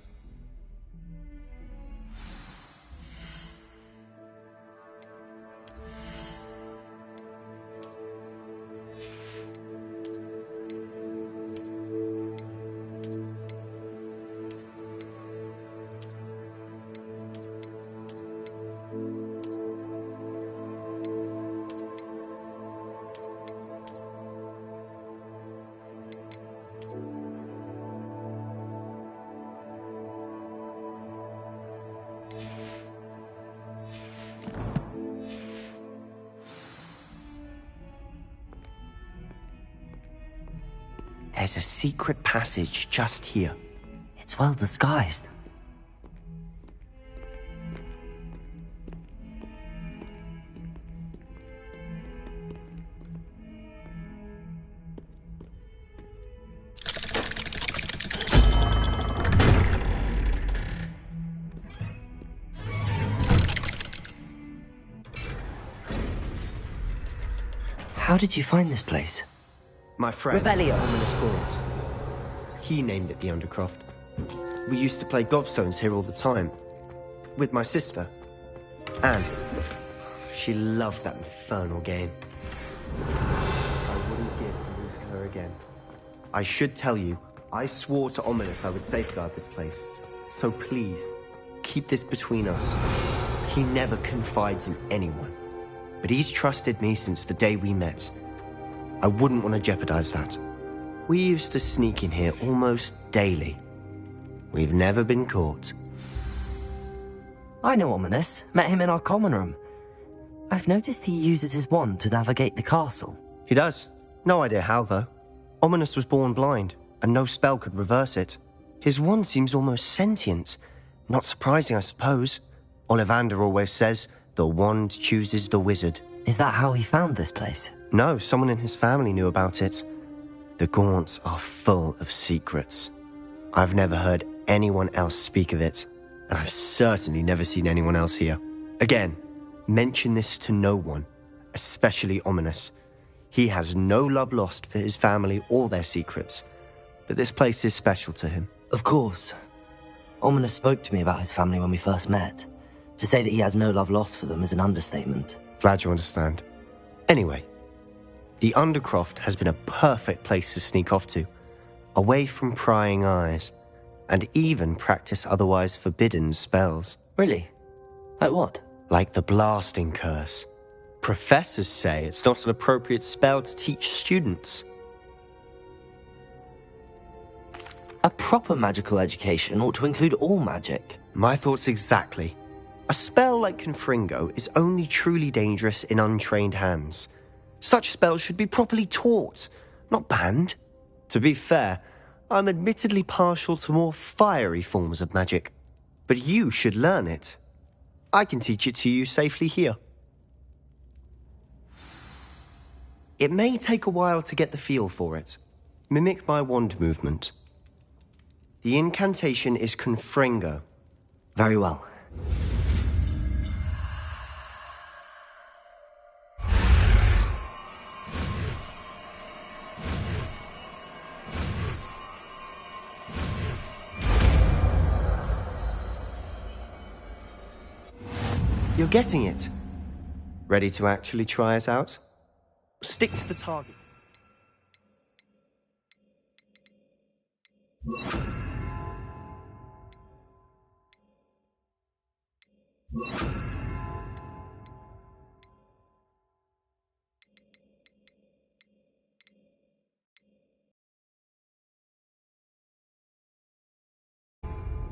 [SPEAKER 15] There's a secret passage just here.
[SPEAKER 1] It's well disguised. How did you find this place?
[SPEAKER 15] My friend,
[SPEAKER 1] Revelio.
[SPEAKER 15] Ominous Gaunt. He named it the Undercroft. We used to play gobstones here all the time. With my sister, Anne. She loved that infernal game. I wouldn't give to lose her again. I should tell you, I swore to Ominous I would safeguard this place. So please, keep this between us. He never confides in anyone. But he's trusted me since the day we met. I wouldn't want to jeopardize that. We used to sneak in here almost daily. We've never been caught.
[SPEAKER 1] I know Ominous. Met him in our common room. I've noticed he uses his wand to navigate the castle.
[SPEAKER 15] He does. No idea how, though. Ominous was born blind, and no spell could reverse it. His wand seems almost sentient. Not surprising, I suppose. Ollivander always says, the wand chooses the wizard.
[SPEAKER 1] Is that how he found this place?
[SPEAKER 15] No, someone in his family knew about it. The Gaunts are full of secrets. I've never heard anyone else speak of it, and I've certainly never seen anyone else here. Again, mention this to no one, especially Ominous. He has no love lost for his family or their secrets, but this place is special to him.
[SPEAKER 1] Of course. Ominous spoke to me about his family when we first met. To say that he has no love lost for them is an understatement.
[SPEAKER 15] Glad you understand. Anyway, the Undercroft has been a perfect place to sneak off to, away from prying eyes, and even practice otherwise forbidden spells.
[SPEAKER 1] Really? Like what?
[SPEAKER 15] Like the blasting curse. Professors say it's not an appropriate spell to teach students.
[SPEAKER 1] A proper magical education ought to include all magic.
[SPEAKER 15] My thoughts exactly. A spell like Confringo is only truly dangerous in untrained hands. Such spells should be properly taught, not banned. To be fair, I'm admittedly partial to more fiery forms of magic. But you should learn it. I can teach it to you safely here. It may take a while to get the feel for it. Mimic my wand movement. The incantation is Confringo.
[SPEAKER 1] Very well.
[SPEAKER 15] You're getting it. Ready to actually try it out? Stick to the target.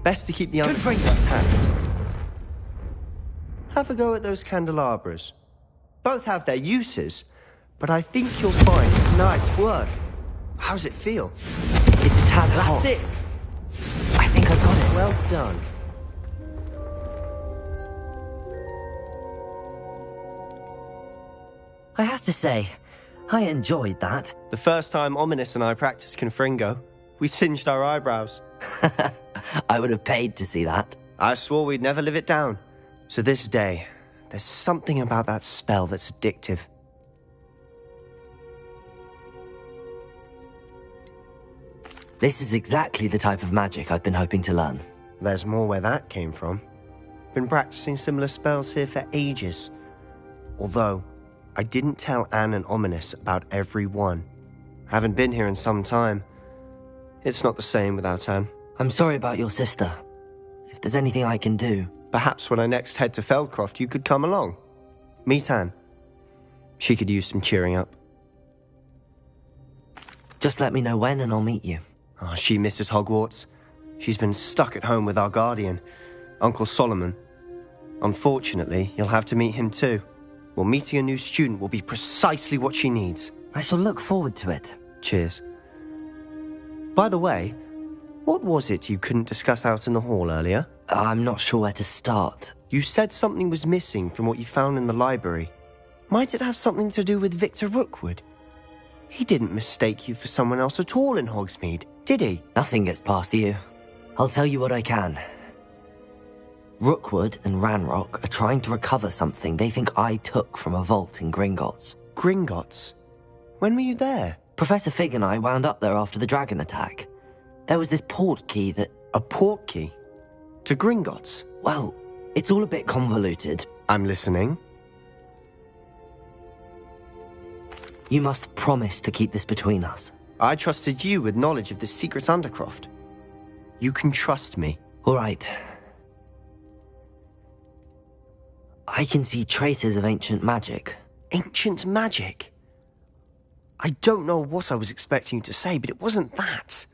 [SPEAKER 15] Best to keep the Undercroft intact. Have a go at those candelabras. Both have their uses, but I think you'll find nice work. How's it feel?
[SPEAKER 1] It's a tad hot.
[SPEAKER 15] That's it.
[SPEAKER 1] I think I got it.
[SPEAKER 15] Well done.
[SPEAKER 1] I have to say, I enjoyed that.
[SPEAKER 15] The first time Ominous and I practiced Confringo, we singed our eyebrows.
[SPEAKER 1] I would have paid to see that.
[SPEAKER 15] I swore we'd never live it down. So this day, there's something about that spell that's addictive.
[SPEAKER 1] This is exactly the type of magic I've been hoping to learn.
[SPEAKER 15] There's more where that came from. Been practicing similar spells here for ages. Although, I didn't tell Anne and Ominous about every one. Haven't been here in some time. It's not the same without Anne.
[SPEAKER 1] I'm sorry about your sister. If there's anything I can do...
[SPEAKER 15] Perhaps when I next head to Feldcroft, you could come along. Meet Anne. She could use some cheering up.
[SPEAKER 1] Just let me know when and I'll meet you.
[SPEAKER 15] Oh, she misses Hogwarts. She's been stuck at home with our guardian, Uncle Solomon. Unfortunately, you'll have to meet him too. Well, meeting a new student will be precisely what she needs.
[SPEAKER 1] I shall look forward to it.
[SPEAKER 15] Cheers. By the way, what was it you couldn't discuss out in the hall earlier?
[SPEAKER 1] I'm not sure where to start.
[SPEAKER 15] You said something was missing from what you found in the library. Might it have something to do with Victor Rookwood? He didn't mistake you for someone else at all in Hogsmeade, did he?
[SPEAKER 1] Nothing gets past you. I'll tell you what I can. Rookwood and Ranrock are trying to recover something they think I took from a vault in Gringotts.
[SPEAKER 15] Gringotts? When were you there?
[SPEAKER 1] Professor Fig and I wound up there after the dragon attack. There was this port key that...
[SPEAKER 15] A port key? To Gringotts?
[SPEAKER 1] Well, it's all a bit convoluted.
[SPEAKER 15] I'm listening.
[SPEAKER 1] You must promise to keep this between us.
[SPEAKER 15] I trusted you with knowledge of the secret Undercroft. You can trust me.
[SPEAKER 1] All right. I can see traces of ancient magic.
[SPEAKER 15] Ancient magic? I don't know what I was expecting you to say, but it wasn't that.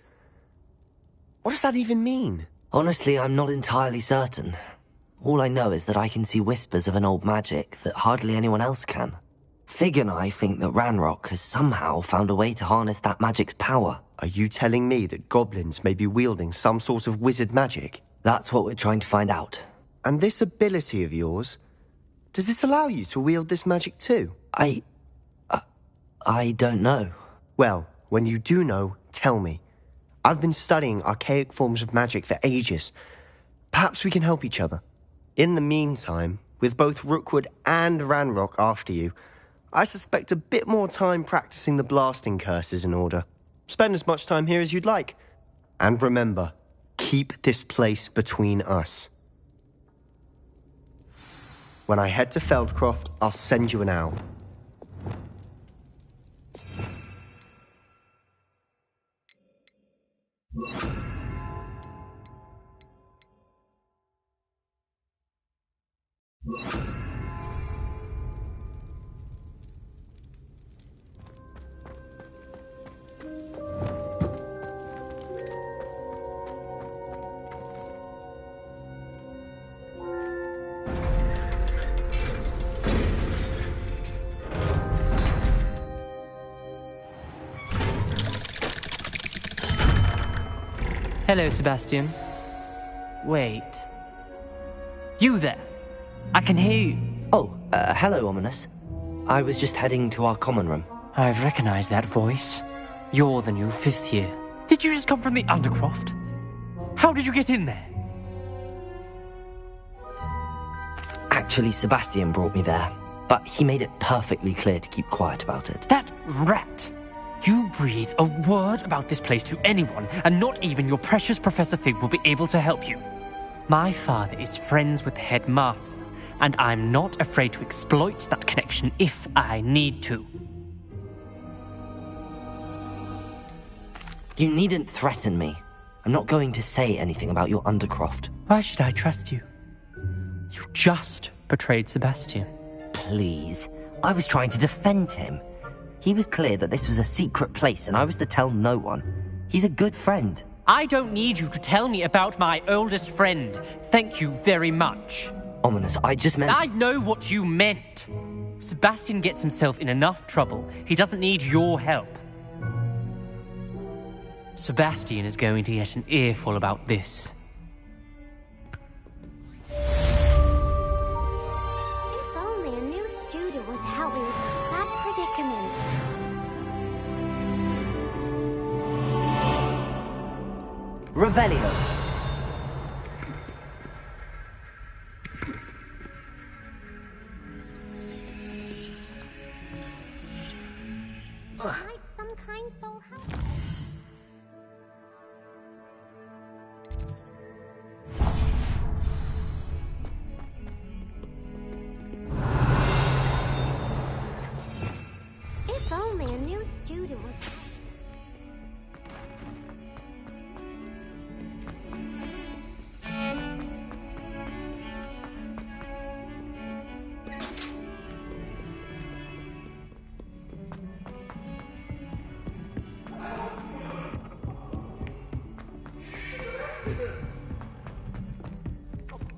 [SPEAKER 15] What does that even mean?
[SPEAKER 1] Honestly, I'm not entirely certain. All I know is that I can see whispers of an old magic that hardly anyone else can. Fig and I think that Ranrock has somehow found a way to harness that magic's power.
[SPEAKER 15] Are you telling me that goblins may be wielding some sort of wizard magic?
[SPEAKER 1] That's what we're trying to find out.
[SPEAKER 15] And this ability of yours, does it allow you to wield this magic too?
[SPEAKER 1] I don't know.
[SPEAKER 15] Well, when you do know, tell me. I've been studying archaic forms of magic for ages. Perhaps we can help each other. In the meantime, with both Rookwood and Ranrock after you, I suspect a bit more time practicing the blasting curse is in order. Spend as much time here as you'd like. And remember, keep this place between us. When I head to Feldcroft, I'll send you an owl.
[SPEAKER 17] Hello, Sebastian. Wait. You there? I can hear you.
[SPEAKER 1] Oh, hello, Ominous. I was just heading to our common room.
[SPEAKER 17] I've recognized that voice. You're the new 5th year. Did you just come from the Undercroft? How did you get in there?
[SPEAKER 1] Actually, Sebastian brought me there, but he made it perfectly clear to keep quiet about it.
[SPEAKER 17] That rat! You breathe a word about this place to anyone, and not even your precious Professor Fig will be able to help you. My father is friends with the headmaster, and I'm not afraid to exploit that connection if I need to.
[SPEAKER 1] You needn't threaten me. I'm not going to say anything about your Undercroft.
[SPEAKER 17] Why should I trust you? You just betrayed Sebastian.
[SPEAKER 1] Please. I was trying to defend him. He was clear that this was a secret place and I was to tell no one. He's a good friend.
[SPEAKER 17] I don't need you to tell me about my oldest friend. Thank you very much.
[SPEAKER 1] Ominous, I just meant...
[SPEAKER 17] I know what you meant. Sebastian gets himself in enough trouble. He doesn't need your help. Sebastian is going to get an earful about this.
[SPEAKER 5] If only a new student were to help me with my sad predicament.
[SPEAKER 1] Revelio.
[SPEAKER 5] Might some kind soul help? If only a new student would...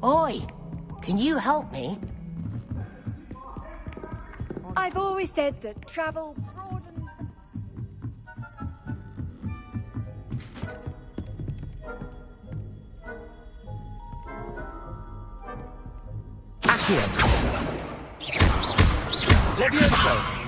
[SPEAKER 14] Oi! Can you help me?
[SPEAKER 10] I've always said that travel broadens...
[SPEAKER 15] Levioso!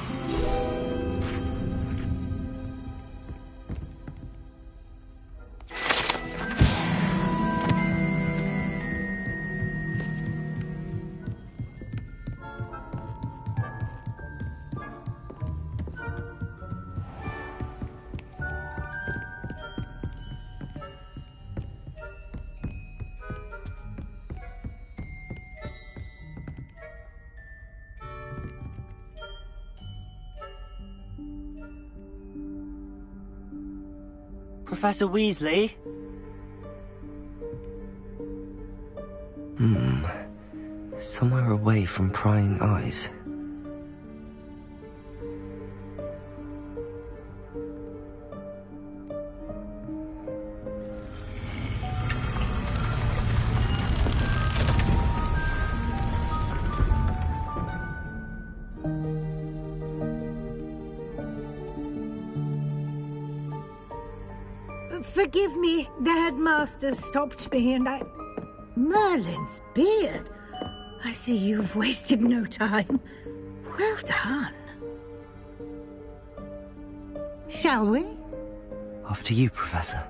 [SPEAKER 1] Professor Weasley? Somewhere away from prying eyes.
[SPEAKER 16] Forgive me, the headmaster stopped me and I... Merlin's beard. I see you've wasted no time. Well done. Shall we?
[SPEAKER 1] After you, Professor.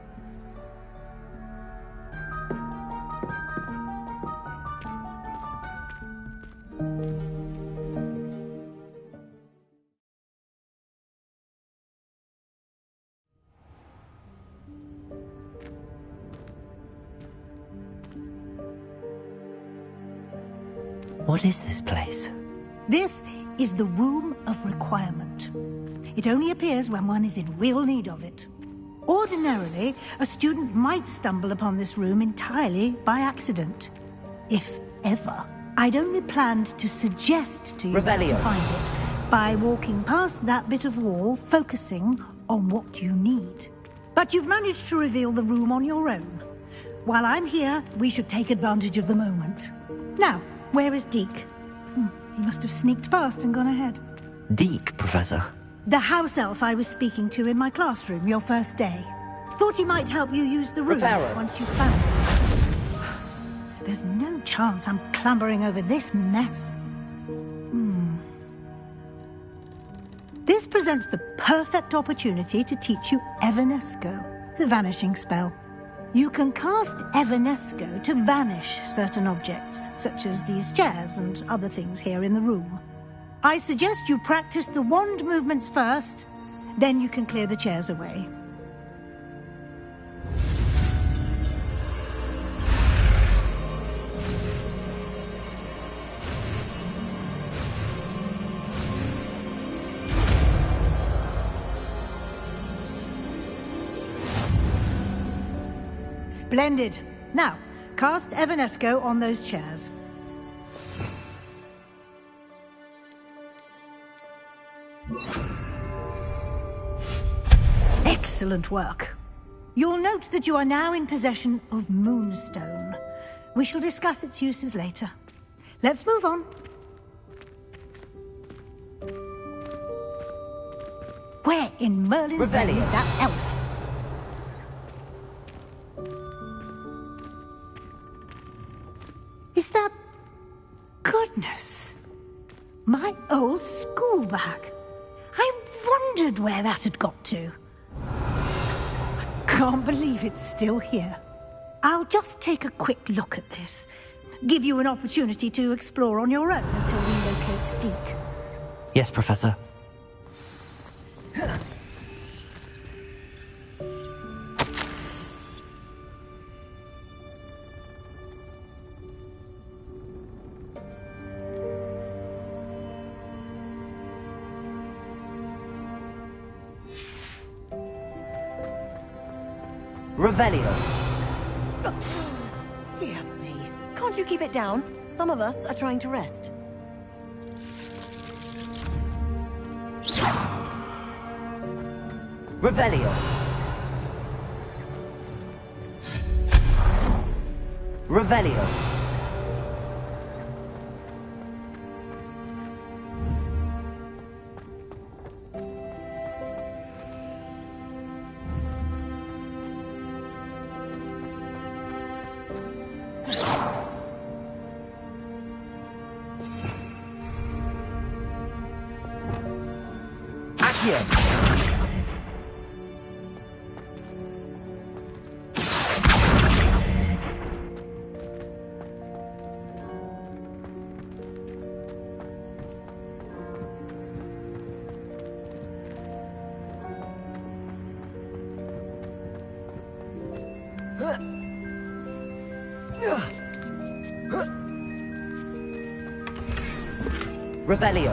[SPEAKER 1] What is this place?
[SPEAKER 16] This is the Room of Requirement. It only appears when one is in real need of it. Ordinarily, a student might stumble upon this room entirely by accident. If ever. I'd only planned to suggest to you where to find it by walking past that bit of wall, focusing on what you need. But you've managed to reveal the room on your own. While I'm here, we should take advantage of the moment. Now, where is Deke? He must have sneaked past and gone ahead.
[SPEAKER 1] Deke, Professor?
[SPEAKER 16] The house elf I was speaking to in my classroom your first day. Thought he might help you use the room once you found it. There's no chance I'm clambering over this mess. This presents the perfect opportunity to teach you Evanesco, the vanishing spell. You can cast Evanesco to vanish certain objects, such as these chairs and other things here in the room. I suggest you practice the wand movements first, then you can clear the chairs away. Splendid. Now, cast Evanesco on those chairs. Excellent work. You'll note that you are now in possession of Moonstone. We shall discuss its uses later. Let's move on. Where in Merlin's name is that elf? Is that... Goodness. My old school bag. I wondered where that had got to. I can't believe it's still here. I'll just take a quick look at this. Give you an opportunity to explore on your own until we locate Deke.
[SPEAKER 1] Yes, Professor.
[SPEAKER 18] Revelio.
[SPEAKER 16] Dear me.
[SPEAKER 18] Can't you keep it down? Some of us are trying to rest. Revelio. Revelio.
[SPEAKER 1] Accio! Revelio.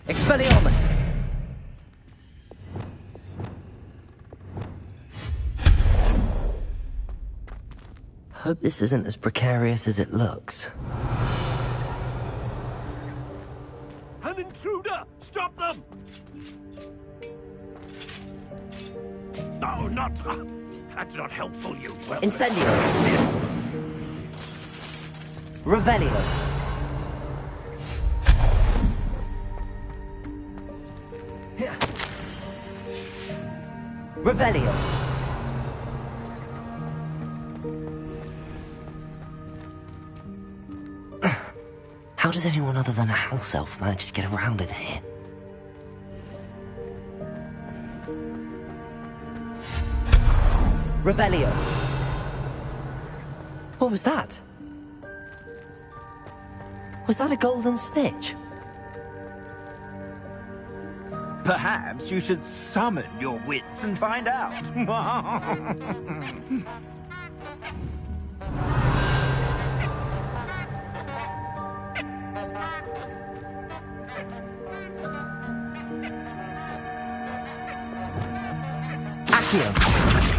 [SPEAKER 1] Expelliarmus! Hope this isn't as precarious as it looks.
[SPEAKER 8] An intruder! Stop them! No, not... that's not helpful, you...
[SPEAKER 1] Incendio! Revelio! Revelio! How does anyone other than a house elf manage to get around in here? Revelio! What was that? Was that a golden snitch?
[SPEAKER 8] Perhaps you should summon your wits and find out.
[SPEAKER 1] Accio!